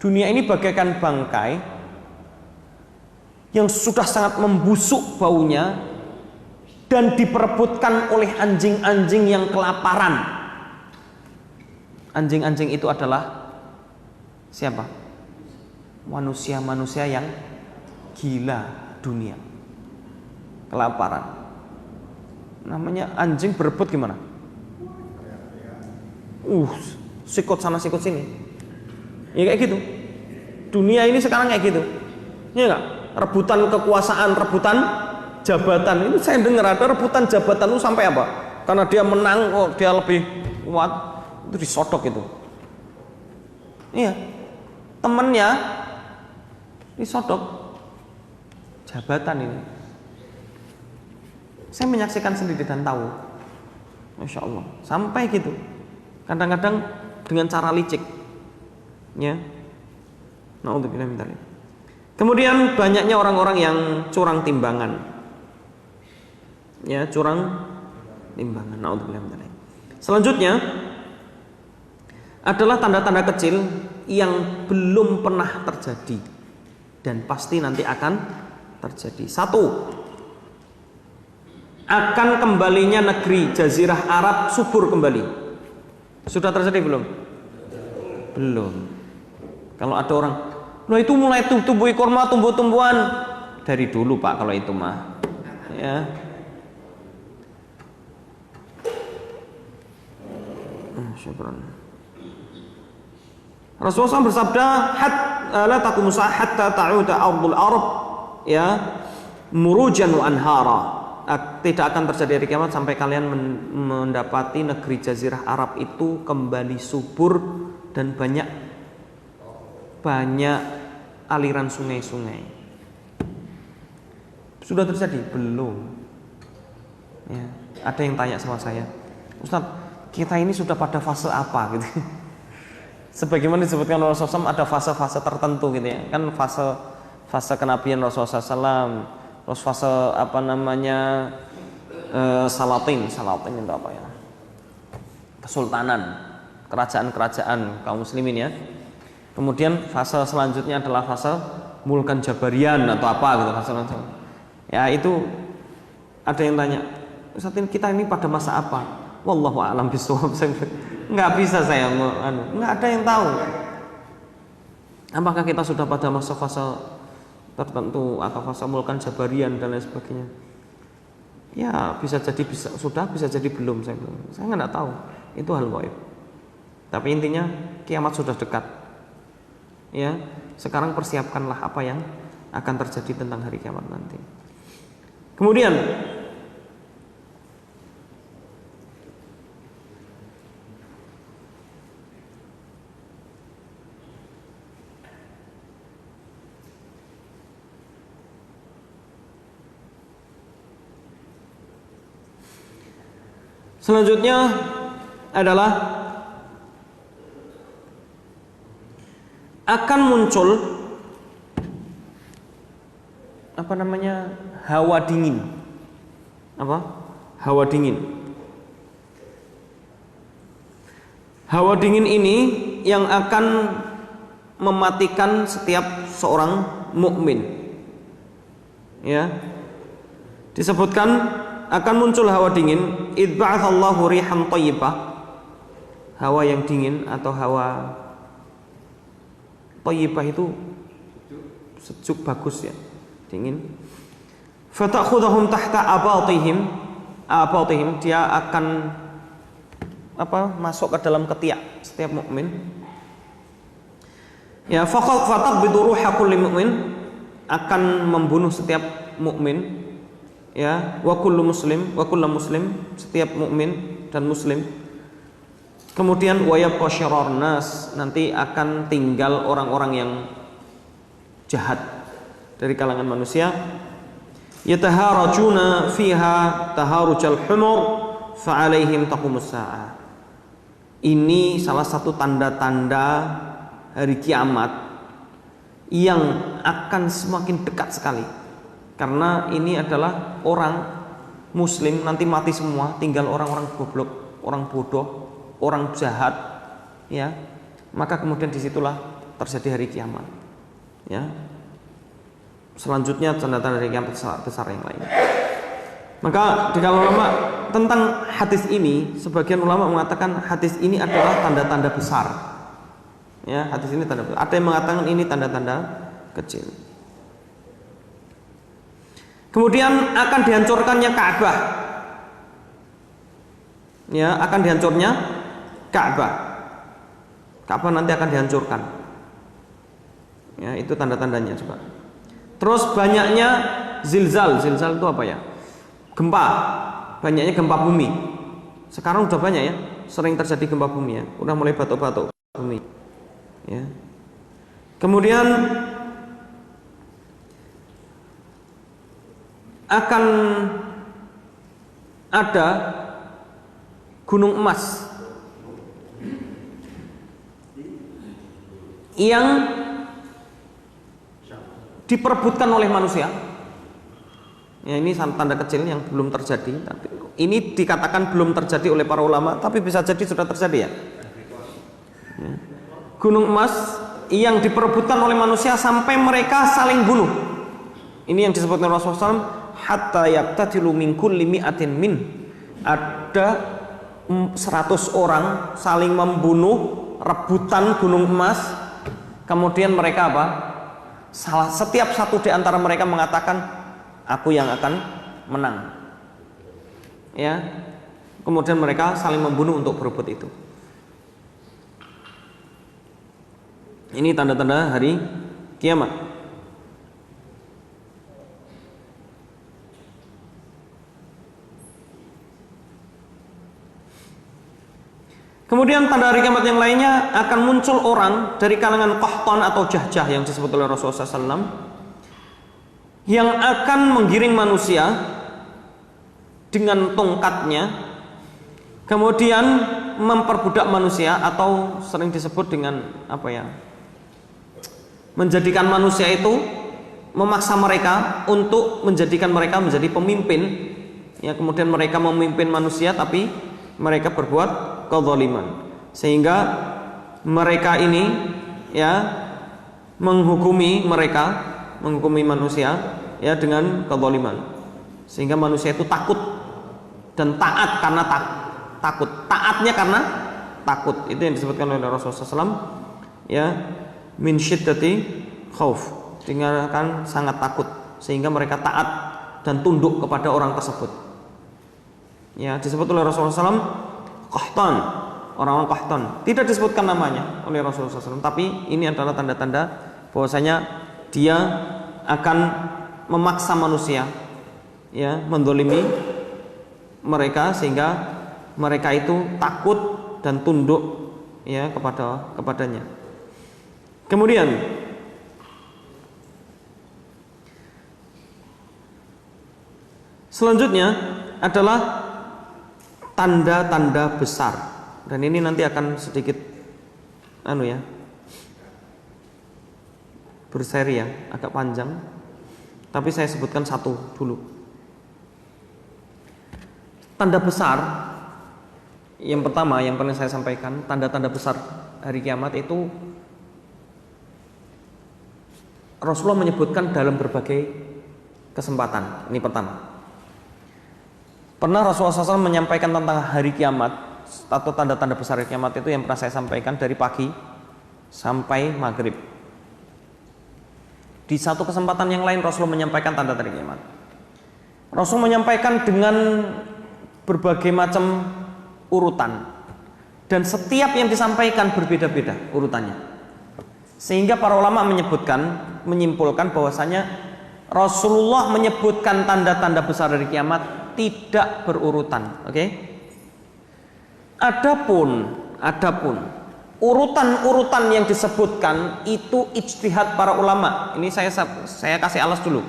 Dunia ini bagaikan bangkai yang sudah sangat membusuk baunya dan diperebutkan oleh anjing-anjing yang kelaparan. Anjing-anjing itu adalah siapa? manusia-manusia yang gila dunia, kelaparan. Namanya anjing berebut gimana? Sikut sana sikut sini. Ya kayak gitu. Dunia ini sekarang kayak gitu. Ya enggak? Rebutan kekuasaan, rebutan jabatan. Itu saya dengar ada rebutan jabatan itu sampai apa? Karena dia menang, oh dia lebih kuat, itu disodok itu. Iya. Temennya disodok jabatan ini. Saya menyaksikan sendiri dan tahu. Masya Allah. Sampai gitu. Kadang-kadang dengan cara licik. Ya. Na'udzubillah min dzalik. Kemudian banyaknya orang-orang yang curang timbangan. Ya, curang timbangan. Na'udzubillah min dzalik. Selanjutnya adalah tanda-tanda kecil yang belum pernah terjadi dan pasti nanti akan terjadi. Satu, akan kembalinya negeri Jazirah Arab subur kembali. Sudah terjadi belum? Belum. Kalau ada orang, loh itu mulai tumbuh kurma, tumbuh-tumbuhan dari dulu Pak kalau itu mah. Ya. Syukran. Rasulullah SAW bersabda, la taqumu hatta ta'uda ardul Arab ya murujan wa anhara. Tidak akan terjadi hari kiamat sampai kalian mendapati negeri Jazirah Arab itu kembali subur dan banyak aliran sungai-sungai. Sudah terjadi? Belum. Ya, ada yang tanya sama saya, Ustaz, kita ini sudah pada fase apa gitu? Sebagaimana disebutkan Rasulullah SAW ada fase-fase tertentu gitu ya. Kan fase kenabian Rasulullah SAW, terus fase apa namanya Salatin itu apa ya? Kesultanan, kerajaan-kerajaan kaum muslimin ya. Kemudian fase selanjutnya adalah fase Mulkan Jabarian atau apa gitu fase selanjutnya. Ya itu ada yang tanya, Ustaz kita ini pada masa apa? Wallahu a'lam bishawab. Nggak bisa saya, nggak ada yang tahu. Apakah kita sudah pada masa-fase tertentu atau fase Mulkan Jabarian dan lain sebagainya? Ya bisa jadi sudah, bisa jadi belum. Saya nggak tahu. Itu hal gaib. Tapi intinya kiamat sudah dekat. Ya, sekarang persiapkanlah apa yang akan terjadi tentang hari kiamat nanti. Kemudian selanjutnya adalah akan muncul apa namanya hawa dingin. Apa? Hawa dingin. Hawa dingin ini yang akan mematikan setiap seorang mukmin. Ya. Disebutkan akan muncul hawa dingin, idba'atsallahu rihan thayyibah. Hawa yang dingin atau hawa thayyibah itu sejuk bagus ya, dingin. Fatakhudhum tahta abatihim, dia akan masuk ke dalam ketiak setiap mukmin. Ya, fataqbidu ruha kulli mu'min, akan membunuh setiap mukmin. Ya, wa kullu muslim, setiap mukmin dan muslim. Kemudian wa yabqa syarrun nas, nanti akan tinggal orang-orang yang jahat dari kalangan manusia. Yataharajuna fiha taharujal humur fa alaihim taqumus saah. Ini salah satu tanda-tanda hari kiamat yang akan semakin dekat sekali. Karena ini adalah orang muslim nanti mati semua, tinggal orang-orang goblok, orang bodoh, orang jahat, ya. Maka kemudian disitulah terjadi hari kiamat, ya. Selanjutnya tanda-tanda hari kiamat besar yang lain. Maka di kalangan ulama tentang hadis ini, sebagian ulama mengatakan hadis ini adalah tanda-tanda besar. Ya, hadis ini tanda besar. Ada yang mengatakan ini tanda-tanda kecil. Kemudian akan dihancurkannya Ka'bah. Ya, akan dihancurnya Ka'bah. Ka'bah nanti akan dihancurkan. Ya, itu tanda-tandanya coba. Terus banyaknya zilzal. Zilzal itu apa ya? Gempa. Banyaknya gempa bumi. Sekarang udah banyak ya, sering terjadi gempa bumi ya. Udah mulai batuk-batuk bumi. Ya. Kemudian akan ada gunung emas yang diperebutkan oleh manusia. Ya, ini tanda kecil yang belum terjadi. Tapi ini dikatakan belum terjadi oleh para ulama, tapi bisa jadi sudah terjadi ya. Ya. Gunung emas yang diperebutkan oleh manusia sampai mereka saling bunuh. Ini yang disebutkan Rasulullah SAW, hatta yaqtatilu min kulli mi'atin min. Ada 100 orang saling membunuh, rebutan gunung emas. Kemudian mereka apa? Setiap satu di antara mereka mengatakan, aku yang akan menang. Ya. Kemudian mereka saling membunuh untuk berebut itu. Ini tanda-tanda hari kiamat. Kemudian tanda hari kiamat yang lainnya, akan muncul orang dari kalangan Qahtan atau Jahjah yang disebut oleh Rasulullah SAW, yang akan menggiring manusia dengan tongkatnya, kemudian memperbudak manusia, atau sering disebut dengan apa ya, menjadikan manusia itu, memaksa mereka untuk menjadikan mereka menjadi pemimpin. Ya, kemudian mereka memimpin manusia, tapi mereka berbuat kezaliman, sehingga mereka ini ya menghukumi manusia ya dengan kezaliman, sehingga manusia itu takut dan taat karena takut. Taatnya karena takut. Itu yang disebutkan oleh Rasulullah SAW, ya, min syiddati khauf, dikarenakan sangat takut sehingga mereka taat dan tunduk kepada orang tersebut. Ya, disebut oleh Rasulullah SAW Qahtan, orang-orang Qahtan. Tidak disebutkan namanya oleh Rasulullah SAW, tapi ini adalah tanda-tanda bahwasanya dia akan memaksa manusia, ya, mendolimi mereka sehingga mereka itu takut dan tunduk, ya, kepadanya. Kemudian selanjutnya adalah tanda-tanda besar, dan ini nanti akan sedikit berseri ya, agak panjang, tapi saya sebutkan satu dulu. Tanda besar yang pertama, yang pernah saya sampaikan, tanda-tanda besar hari kiamat itu Rasulullah menyebutkan dalam berbagai kesempatan. Ini pertama. Pernah Rasulullah SAW menyampaikan tentang hari kiamat atau tanda-tanda besar hari kiamat itu yang pernah saya sampaikan dari pagi sampai maghrib. Di satu kesempatan yang lain Rasulullah menyampaikan tanda-tanda kiamat. Rasul menyampaikan dengan berbagai macam urutan, dan setiap yang disampaikan berbeda-beda urutannya, sehingga para ulama menyimpulkan bahwasanya Rasulullah menyebutkan tanda-tanda besar dari kiamat tidak berurutan. Oke? Adapun urutan-urutan yang disebutkan itu ijtihad para ulama. Ini saya kasih alas dulu.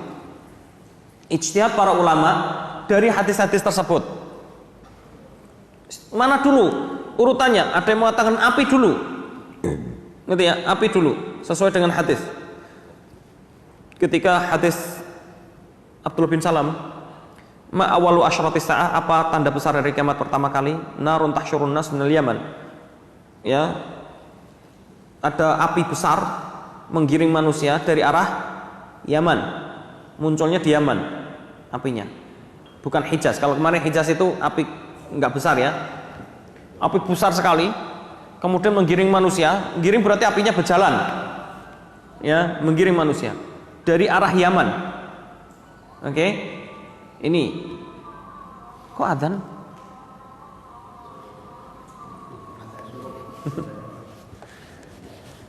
Ijtihad para ulama dari hadis-hadis tersebut. Mana dulu urutannya? Ada yang mengatakan api dulu. Gitu ya, api dulu sesuai dengan hadis. Ketika hadis Abdullah bin Salam, ma awalu asyratis sa'ah, apa tanda besar dari kiamat pertama kali? Narun tahsyurun nas minal Yaman. Ya. Ada api besar menggiring manusia dari arah Yaman. Munculnya di Yaman apinya. Bukan Hijaz. Kalau kemarin Hijaz itu api enggak besar ya. Api besar sekali. kemudian menggiring manusia. Giring berarti apinya berjalan, ya, menggiring manusia dari arah Yaman. Oke, ini kok adzan?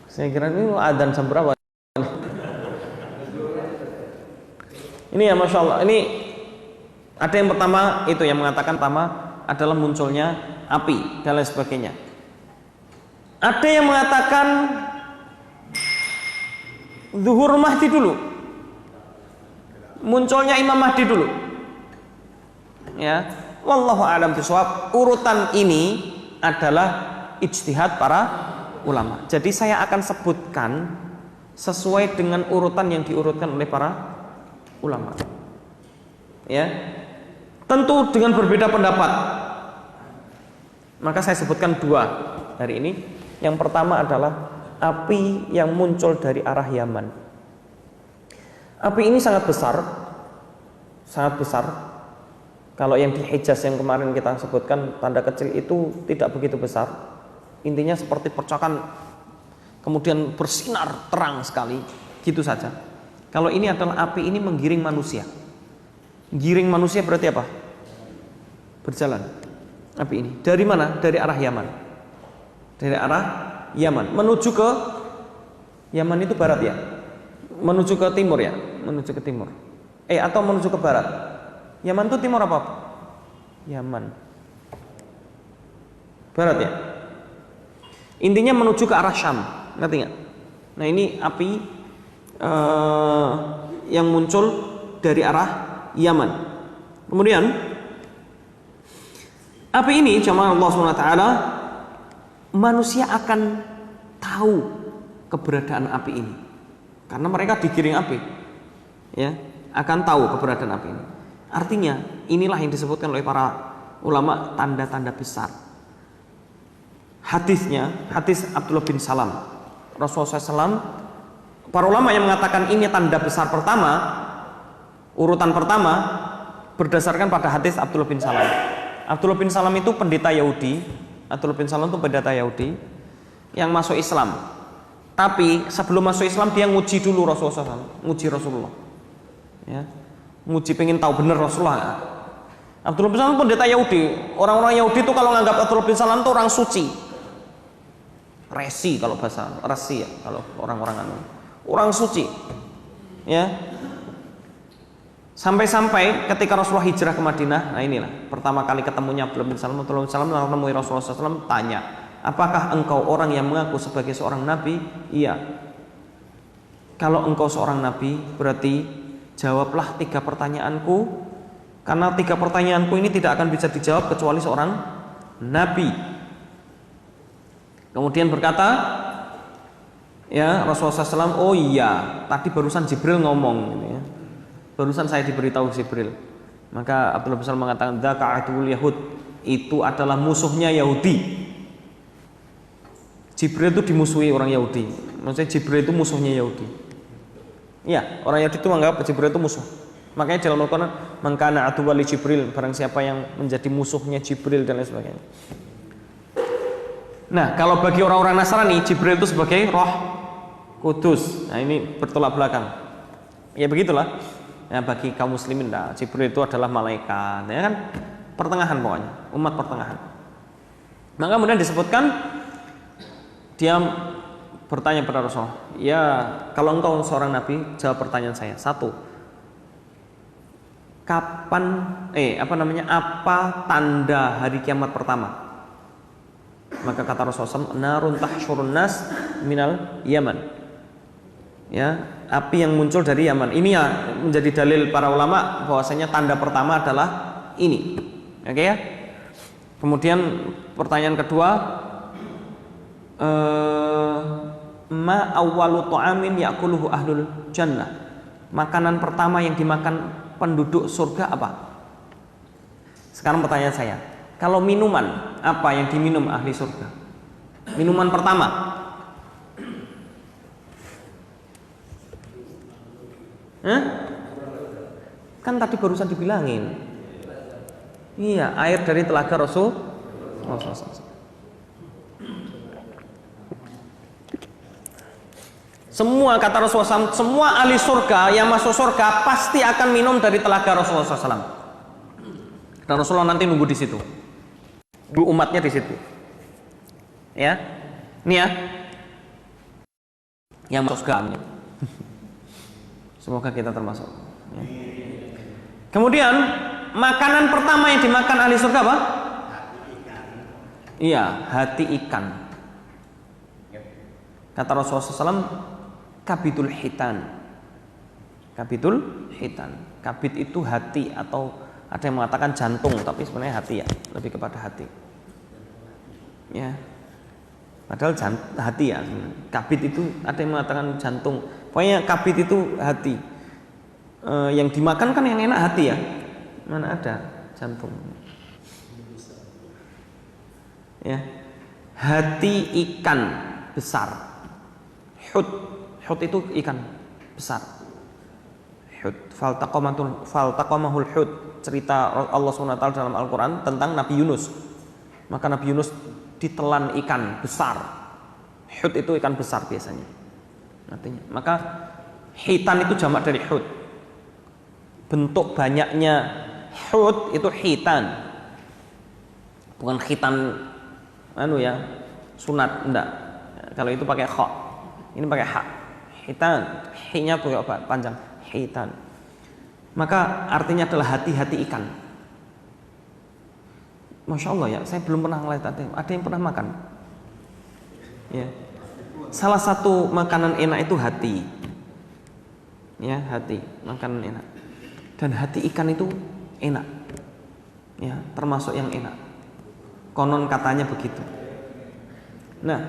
Saya kira ini adzan jam berapa? Ini ya, masya Allah. Ini ada yang pertama itu yang mengatakan pertama adalah munculnya api dan lain sebagainya. Ada yang mengatakan zuhur Mahdi dulu, munculnya Imam Mahdi dulu. Ya, wallahu a'lam bishawab. Urutan ini adalah ijtihad para ulama. Jadi saya akan sebutkan sesuai dengan urutan yang diurutkan oleh para ulama. Ya, tentu dengan berbeda pendapat. Maka saya sebutkan dua hari ini. Yang pertama adalah api yang muncul dari arah Yaman. Api ini sangat besar, sangat besar. Kalau yang di Hijaz yang kemarin kita sebutkan tanda kecil itu tidak begitu besar. Intinya seperti percikan, kemudian bersinar terang sekali, gitu saja. Kalau ini adalah api ini menggiring manusia. Giring manusia berarti apa? Berjalan. Api ini dari mana? Dari arah Yaman. Dari arah Yaman menuju ke Yaman itu barat ya? Menuju ke timur ya? Menuju ke timur. Atau menuju ke barat? Yaman itu timur apa? Yaman. Barat ya? Intinya menuju ke arah Syam. Ngerti nggak? Nah ini api yang muncul dari arah Yaman. Kemudian api ini jamaah Allah SWT, manusia akan tahu keberadaan api ini karena mereka digiring api, ya, akan tahu keberadaan api ini. Artinya inilah yang disebutkan oleh para ulama tanda-tanda besar. Hadisnya, hadis Abdullah bin Salam, Rasulullah SAW, para ulama yang mengatakan ini tanda besar pertama, urutan pertama berdasarkan pada hadis Abdullah bin Salam. Abdullah bin Salam itu pendeta Yahudi. Abdullah bin Salam itu pendeta Yahudi yang masuk Islam. Tapi sebelum masuk Islam dia nguji dulu Rasulullah SAW, nguji Rasulullah. Ya, nguji pengen tahu benar Rasulullah. Abdullah bin Salam pendeta Yahudi. Orang-orang Yahudi itu kalau nganggap Abdullah bin Salam itu orang suci, resi kalau bahasa resi ya, kalau orang-orang orang suci. Ya. Sampai-sampai ketika Rasulullah hijrah ke Madinah, nah inilah pertama kali ketemunya Abdullah bin Salam. Abdullah bin Salam menemui Rasulullah SAW, tanya, apakah engkau orang yang mengaku sebagai seorang nabi? Iya. Kalau engkau seorang nabi, berarti jawablah 3 pertanyaanku, karena 3 pertanyaanku ini tidak akan bisa dijawab kecuali seorang nabi. Kemudian berkata, ya Rasulullah SAW, oh iya, tadi barusan Jibril ngomong, gitu ya. Barusan saya diberitahu Jibril. Maka Abdullah bin Salam mengatakan, dzaka aduul Yahud, itu adalah musuhnya Yahudi. Jibril itu dimusuhi orang Yahudi. Maksudnya Jibril itu musuhnya Yahudi. Ya, orang Yahudi itu menganggap Jibril itu musuh. Makanya dalam Al-Quran, man kana aduwwan li Jibril, barang siapa yang menjadi musuhnya Jibril dan lain sebagainya. Nah, kalau bagi orang-orang Nasrani, Jibril itu sebagai Roh Kudus. Nah, ini bertolak belakang. Ya begitulah. Ya, bagi kaum muslimin, nah, Jibril itu adalah malaikat, ya kan? Pertengahan pokoknya, umat pertengahan. Maka kemudian disebutkan dia bertanya pada Rasulullah, ya kalau engkau seorang nabi, jawab pertanyaan saya. 1, kapan apa tanda hari kiamat pertama? Maka kata Rasulullah SAW, narun tahsyurun nas minal Yaman. Ya, api yang muncul dari Yaman. Ini ya menjadi dalil para ulama bahwasanya tanda pertama adalah ini. Oke ya. Kemudian pertanyaan kedua, ma awwalu ta'amin ya'kuluhu ahlul jannah. Makanan pertama yang dimakan penduduk surga apa? Sekarang pertanyaan saya, kalau minuman, apa yang diminum ahli surga? Minuman pertama. Kan tadi barusan dibilangin. Iya, air dari telaga Rasul. Semua, kata Rasulullah SAW, semua ahli surga yang masuk surga pasti akan minum dari telaga Rasulullah SAW. Dan Rasulullah nanti nunggu di situ, nunggu umatnya di situ. Ya, ini ya, yang masuk surga. Semoga kita termasuk. Ya. Kemudian makanan pertama yang dimakan ahli surga apa? Iya, hati ikan. Kata Rasulullah SAW, kabidul hitan. Kabidul hitan. Kabid itu hati, atau ada yang mengatakan jantung, tapi sebenarnya hati ya, lebih kepada hati. Ya. Padahal hati ya. Kabid itu ada yang mengatakan jantung. Pokoknya kabid itu hati. Yang dimakan kan yang enak hati ya. Mana ada jantung. Ya. Hati ikan besar. Hut itu ikan besar. Hut. Faltaqamahul hut. Cerita Allah SWT dalam Al-Quran tentang Nabi Yunus. Maka Nabi Yunus ditelan ikan besar. Hut itu ikan besar biasanya. Artinya, maka hitan itu jamak dari hut. Bentuk banyaknya hut itu hitan. Bukan khitan ya, sunat, enggak. Kalau itu pakai kha. Ini pakai ha. Hitan. Hi-nya panjang. Hitan. Maka artinya adalah hati-hati ikan. Masya Allah ya, saya belum pernah ngeliat ada yang pernah makan. Ya. Salah satu makanan enak itu hati. Ya, hati, makanan enak. Dan hati ikan itu enak. Ya, termasuk yang enak. Konon katanya begitu. Nah,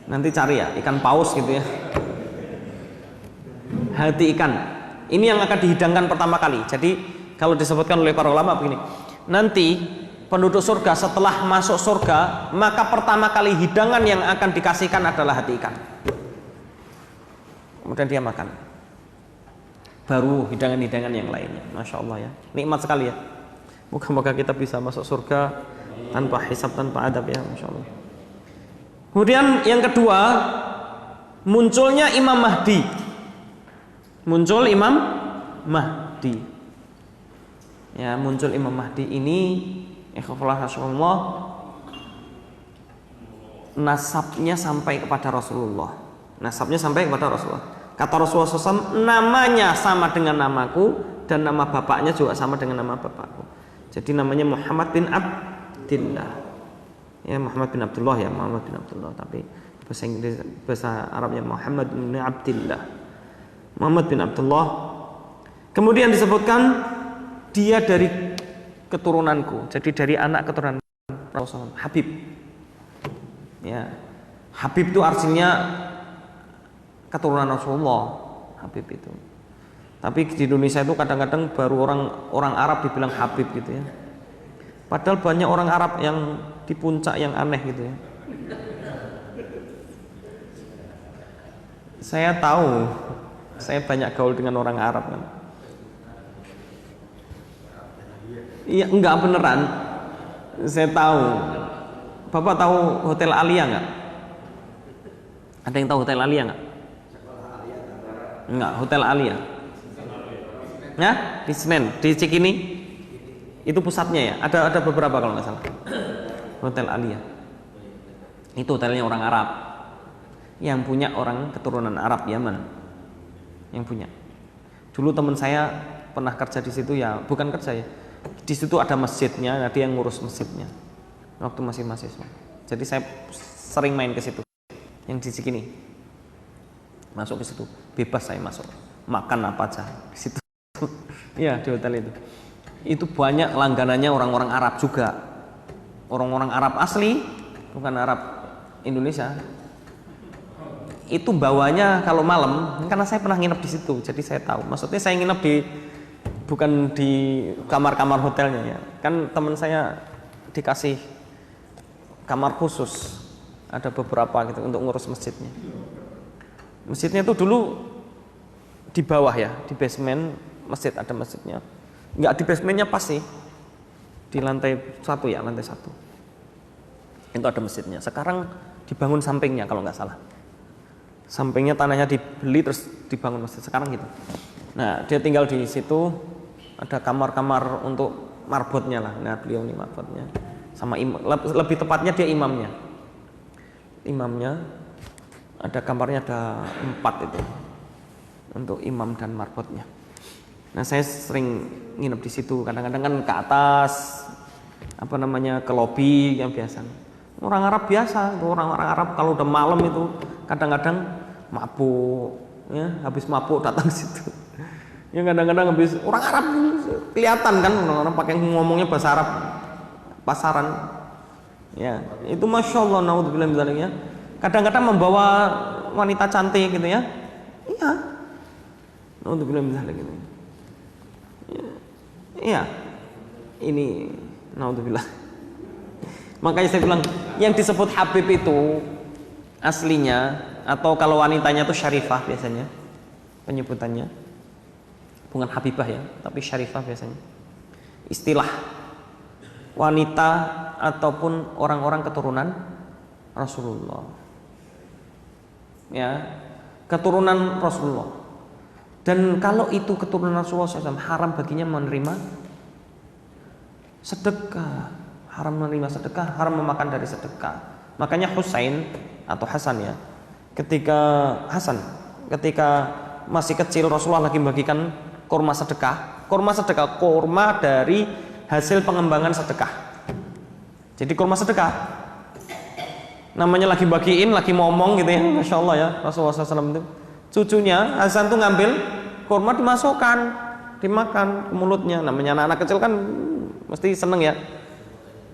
nanti cari ya, ikan paus gitu ya. Hati ikan. Ini yang akan dihidangkan pertama kali. Jadi kalau disebutkan oleh para ulama begini, nanti penduduk surga setelah masuk surga, maka pertama kali hidangan yang akan dikasihkan adalah hati ikan. Kemudian dia makan. Baru hidangan-hidangan yang lainnya. Masya Allah ya, nikmat sekali ya. Moga-moga kita bisa masuk surga tanpa hisab, tanpa adab ya, Masya Allah. Kemudian yang kedua, munculnya Imam Mahdi. Muncul Imam Mahdi. Ya, muncul Imam Mahdi ini, nasabnya sampai kepada Rasulullah. Nasabnya sampai kepada Rasulullah. Kata Rasulullah SAW, namanya sama dengan namaku dan nama bapaknya juga sama dengan nama bapakku. Jadi namanya Muhammad bin Abdillah. Ya, Muhammad bin Abdullah ya, Muhammad bin Abdullah. Tapi bahasa Inggris, bahasa Arabnya Muhammad bin Abdillah. Muhammad bin Abdullah. Kemudian disebutkan dia dari keturunanku. Jadi dari anak keturunan Rasulullah, Habib. Ya, Habib itu artinya keturunan Rasulullah. Habib itu. Tapi di Indonesia itu kadang-kadang baru orang Arab dibilang Habib gitu ya. Padahal banyak orang Arab yang di puncak yang aneh gitu ya. Saya tahu, saya banyak gaul dengan orang Arab kan. Iya, enggak beneran. Saya tahu. Bapak tahu Hotel Alia enggak? Ada yang tahu Hotel Alia enggak? Enggak, Hotel Alia. Ya, di Senen, di Cikini. Itu pusatnya ya. Ada beberapa kalau nggak salah. Hotel Alia. Itu hotelnya orang Arab. Yang punya orang keturunan Arab Yaman. Yang punya. Dulu teman saya pernah kerja di situ ya, bukan kerja ya. Di situ ada masjidnya, nah dia yang ngurus masjidnya. Waktu masih mahasiswa. Jadi saya sering main ke situ. Yang di Cikini. Masuk ke situ, bebas saya masuk. Makan apa aja di situ. Iya, di hotel itu. Itu banyak langganannya orang-orang Arab juga. Orang-orang Arab asli, bukan Arab Indonesia. Itu bawanya kalau malam, karena saya pernah nginep di situ, jadi saya tahu. Maksudnya saya nginep bukan di kamar-kamar hotelnya ya. Kan teman saya dikasih kamar khusus, ada beberapa gitu untuk ngurus masjidnya. Masjidnya itu dulu di bawah ya, di basement masjid, ada masjidnya. Enggak, di basementnya pas sih, di lantai 1 ya, lantai 1 itu ada masjidnya. Sekarang dibangun sampingnya kalau nggak salah. Sampingnya tanahnya dibeli terus dibangun masjid sekarang gitu. Nah, dia tinggal di situ, ada kamar-kamar untuk marbotnya lah. Nah, beliau ini marbotnya. Sama lebih tepatnya dia imamnya. Imamnya ada kamarnya ada 4 itu. Untuk imam dan marbotnya. Nah, saya sering nginep di situ, kadang-kadang kan ke atas ke lobi yang biasa. Orang Arab biasa, orang-orang Arab kalau udah malam itu kadang-kadang mabuk, ya, habis mabuk datang ke situ. Ya kadang-kadang habis orang Arab kelihatan kan orang-orang pakai ngomongnya bahasa Arab pasaran. Ya, itu masya Allah, naudzubillah min dzalik ya. Kadang-kadang membawa wanita cantik gitu ya. Iya. Naudzubillah min dzalik gitu. Iya. Ini naudzubillah. Makanya saya bilang yang disebut Habib itu aslinya atau kalau wanitanya itu Syarifah biasanya penyebutannya, bukan Habibah ya, tapi Syarifah biasanya. Istilah wanita ataupun orang-orang keturunan Rasulullah. Ya, keturunan Rasulullah. Dan kalau itu keturunan Rasulullah SAW, haram baginya menerima sedekah. Haram menerima sedekah, haram memakan dari sedekah. Makanya Husain atau Hasan ya, ketika masih kecil Rasulullah lagi membagikan kurma sedekah, kurma dari hasil pengembangan sedekah. Jadi kurma sedekah, namanya lagi bagiin, lagi ngomong gitu ya, masya Allah ya Rasulullah SAW itu. Cucunya Hasan tuh ngambil kurma dimasukkan, dimakan ke mulutnya. Namanya anak-anak kecil kan mesti seneng ya.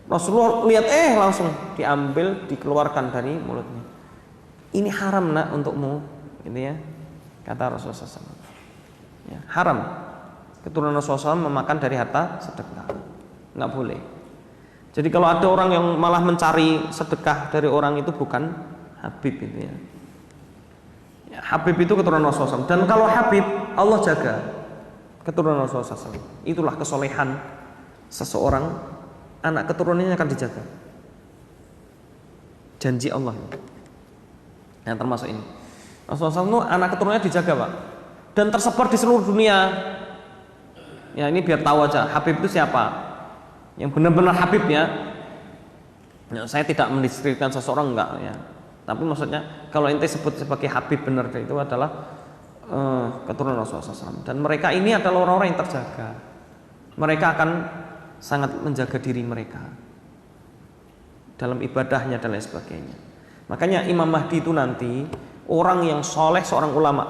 Rasulullah lihat langsung diambil, dikeluarkan dari mulutnya. Ini haram nak untukmu, gitu ya, kata Rasulullah SAW. Ya, haram. Keturunan Rasulullah SAW memakan dari harta sedekah, nggak boleh. Jadi kalau ada orang yang malah mencari sedekah dari orang itu bukan Habib itu ya. Ya, Habib itu keturunan Rasulullah SAW. Dan kalau Habib Allah jaga keturunan Rasulullah SAW. Itulah kesolehan seseorang. Anak keturunannya akan dijaga. Janji Allah. Yang termasuk ini. Rasulullah SAW anak keturunannya dijaga Pak. Dan tersebar di seluruh dunia. Ya ini biar tahu aja Habib itu siapa. Yang benar-benar Habib ya. Ya saya tidak mendiskreditkan seseorang enggak ya. Tapi maksudnya kalau ente sebut sebagai Habib benar itu adalah keturunan Rasulullah SAW. Dan mereka ini adalah orang-orang yang terjaga. Mereka akan sangat menjaga diri mereka dalam ibadahnya dan lain sebagainya. Makanya Imam Mahdi itu nanti orang yang soleh, seorang ulama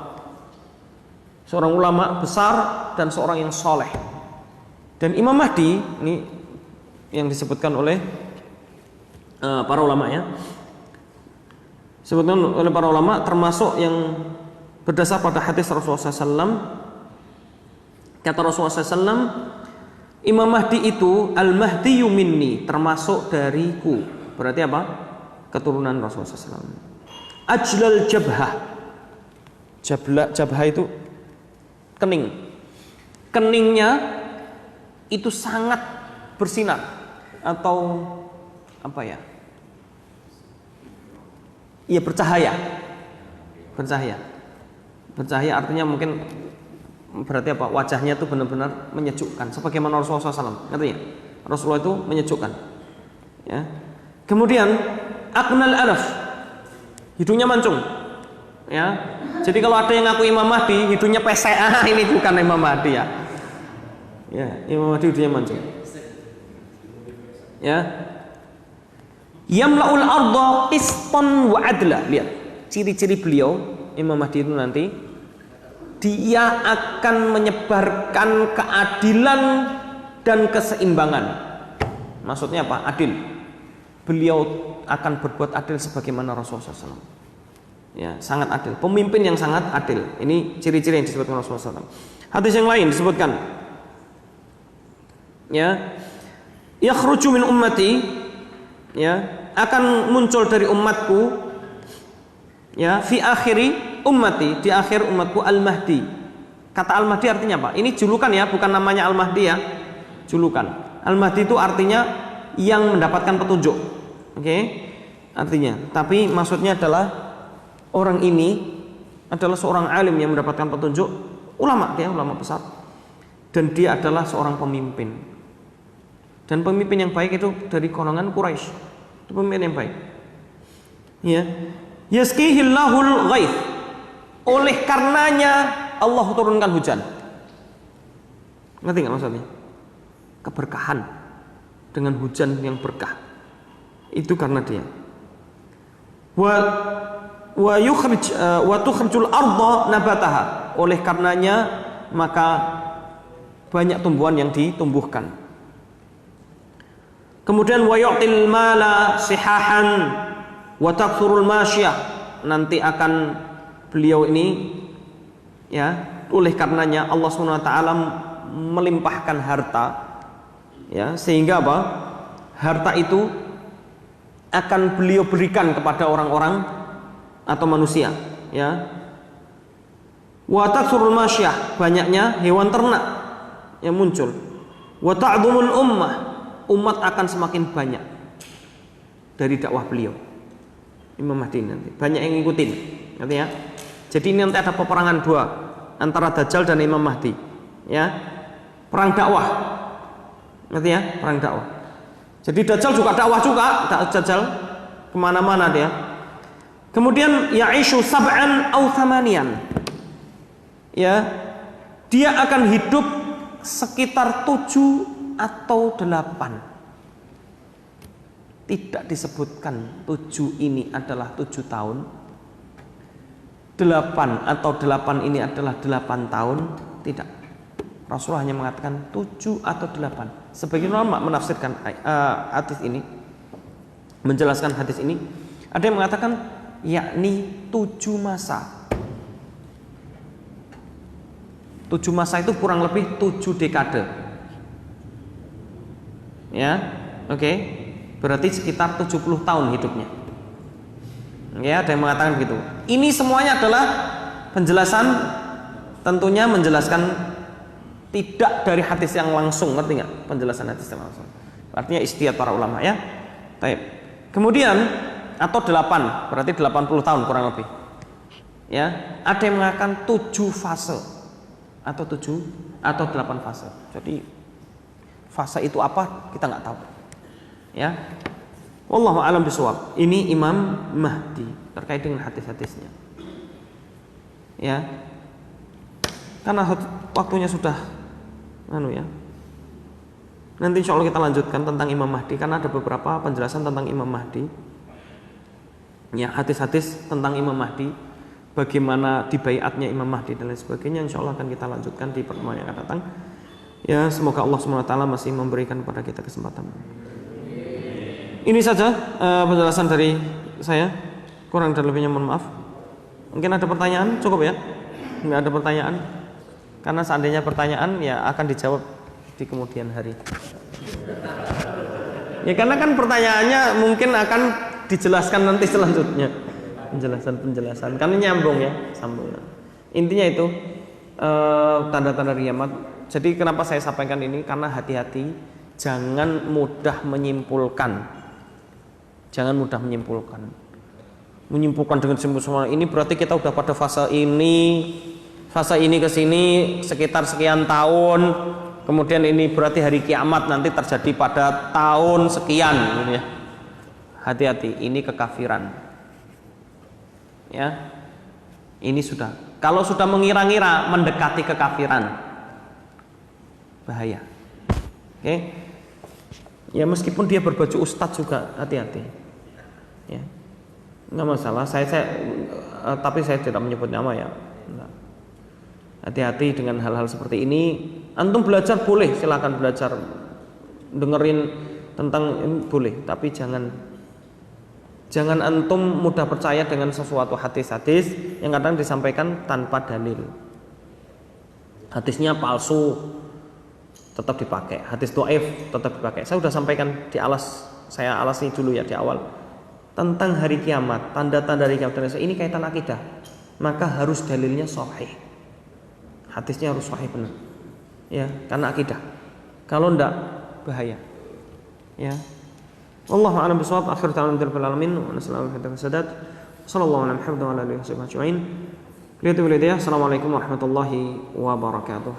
besar dan seorang yang soleh. Dan Imam Mahdi ini yang disebutkan oleh para ulama ya, disebutkan oleh para ulama termasuk yang berdasar pada hadis Rasulullah SAW. Kata Rasulullah SAW, Imam Mahdi itu al-Mahdiyu minni, termasuk dariku. Berarti apa? Keturunan Rasulullah SAW. Ajlal jabhah. Jabhah itu kening. Keningnya itu sangat bersinar atau apa ya? Iya, bercahaya. Bercahaya artinya mungkin berarti apa? Wajahnya itu benar-benar menyejukkan sebagaimana Rasulullah SAW. Ngerti ya? Rasulullah itu menyejukkan. Ya. Kemudian aqnal anaf. Hidungnya mancung. Ya. Jadi kalau ada yang ngaku Imam Mahdi, hidungnya pesek, ini bukan Imam Mahdi ya. Ya, Imam Mahdi hidungnya mancung. Ya. Yamla'ul arda qistan wa adla. Lihat, ciri-ciri beliau Imam Mahdi itu nanti dia akan menyebarkan keadilan dan keseimbangan. Maksudnya apa? Adil. Beliau akan berbuat adil sebagaimana Rasulullah SAW. Ya, sangat adil. Pemimpin yang sangat adil. Ini ciri-ciri yang disebutkan Rasulullah SAW. Hadis yang lain disebutkan, ya, yakhruju min ummati, ya, akan muncul dari umatku, ya, fi akhiri ummati, di akhir umatku al-Mahdi. Kata al-Mahdi artinya apa? Ini julukan ya, bukan namanya al-Mahdi ya. Julukan. Al-Mahdi itu artinya yang mendapatkan petunjuk. Oke? Artinya, tapi maksudnya adalah orang ini adalah seorang alim yang mendapatkan petunjuk, ulama besar, dan dia adalah seorang pemimpin. Dan pemimpin yang baik itu dari golongan Quraisy. Itu pemimpin yang baik. Ya. Yaskihillahul ghaith. Oleh karenanya Allah turunkan hujan. Ngerti nggak maksudnya? Keberkahan dengan hujan yang berkah. Itu karena dia. Wa tukhrijul arda nabataha. Oleh karenanya maka banyak tumbuhan yang ditumbuhkan. Kemudian wa yu'til mala sihahan wa takthurul masyiyah. Nanti akan beliau ini, ya, oleh karenanya Allah SWT melimpahkan harta, ya, sehingga apa? Harta itu akan beliau berikan kepada orang-orang atau manusia, ya. Wa takthurul masyiyah, banyaknya hewan ternak yang muncul. Wa ta'dhumul ummah, umat akan semakin banyak dari dakwah beliau Imam Mahdi nanti. Banyak yang ngikutin, artinya. Jadi ini nanti ada peperangan dua antara Dajjal dan Imam Mahdi, ya. Perang dakwah, ngerti ya? Perang dakwah. Jadi Dajjal juga dakwah juga, Dajjal kemana-mana dia. Kemudian ya'ishu sab'an aw thamanian, ya, dia akan hidup sekitar 7 atau 8. Tidak disebutkan 7 ini adalah 7 tahun, 8 atau 8 ini adalah 8 tahun. Tidak. Rasulullah hanya mengatakan 7 atau 8. Sebagian ulama menafsirkan hadis ini, menjelaskan hadis ini, ada yang mengatakan yakni 7 masa. 7 masa itu kurang lebih 7 dekade. Ya, oke. Berarti sekitar 70 tahun hidupnya. Ya, ada yang mengatakan begitu. Ini semuanya adalah penjelasan, tentunya menjelaskan tidak dari hadis yang langsung, ngerti nggak? Penjelasan hadis yang langsung. Artinya istihad para ulama, ya. Baik. Kemudian atau 8, berarti 80 tahun kurang lebih. Ya, ada yang mengatakan 7 fase atau 7 atau 8 fase. Jadi fase itu apa kita nggak tahu. Ya. Wallahu a'lam bishawab. Ini Imam Mahdi terkait dengan hadis-hadisnya. Ya. Karena waktunya sudah ya. Nanti insya Allah kita lanjutkan tentang Imam Mahdi, karena ada beberapa penjelasan tentang Imam Mahdi. Ya, hadis-hadis tentang Imam Mahdi, bagaimana dibaiatnya Imam Mahdi dan lain sebagainya, insya Allah akan kita lanjutkan di pertemuan yang akan datang. Ya, semoga Allah SWT masih memberikan kepada kita kesempatan. Ini saja penjelasan dari saya. Kurang dan lebihnya mohon maaf. Mungkin ada pertanyaan, cukup ya? Nggak ada pertanyaan? Karena seandainya pertanyaan, ya akan dijawab di kemudian hari. Ya, karena kan pertanyaannya mungkin akan dijelaskan nanti selanjutnya. Penjelasan. Karena nyambung ya, sambung. Intinya itu tanda-tanda kiamat. Jadi kenapa saya sampaikan ini? Karena hati-hati, jangan mudah menyimpulkan. Jangan mudah menyimpulkan dengan semua ini berarti kita udah pada fase ini ke sini sekitar sekian tahun, kemudian ini berarti hari kiamat nanti terjadi pada tahun sekian, gitu ya. Hati-hati, ini kekafiran. Ya, ini sudah. Kalau sudah mengira-ngira mendekati kekafiran, bahaya. Oke. Ya, meskipun dia berbaju ustadz juga hati-hati. Ya, nggak masalah. Tapi saya tidak menyebut nama ya. Nah, hati-hati dengan hal-hal seperti ini. Antum belajar boleh, silakan belajar, dengerin tentang ini boleh. Tapi jangan antum mudah percaya dengan sesuatu hadis-hadis yang kadang disampaikan tanpa dalil. Hadisnya palsu, tetap dipakai. Hadis dhaif tetap dipakai. Saya sudah sampaikan saya alasi dulu ya di awal tentang hari kiamat, tanda-tanda hari kiamat. Ini kaitan akidah, maka harus dalilnya sahih. Hadisnya harus sahih benar. Ya, karena akidah. Kalau enggak bahaya. Ya. Wallahu a'lam bishawab. Akhir ta'ala rabbil alamin wa nasallahu alaihi wasallam. Sallallahu alaihi wa alihi wasallam. Assalamualaikum warahmatullahi wabarakatuh.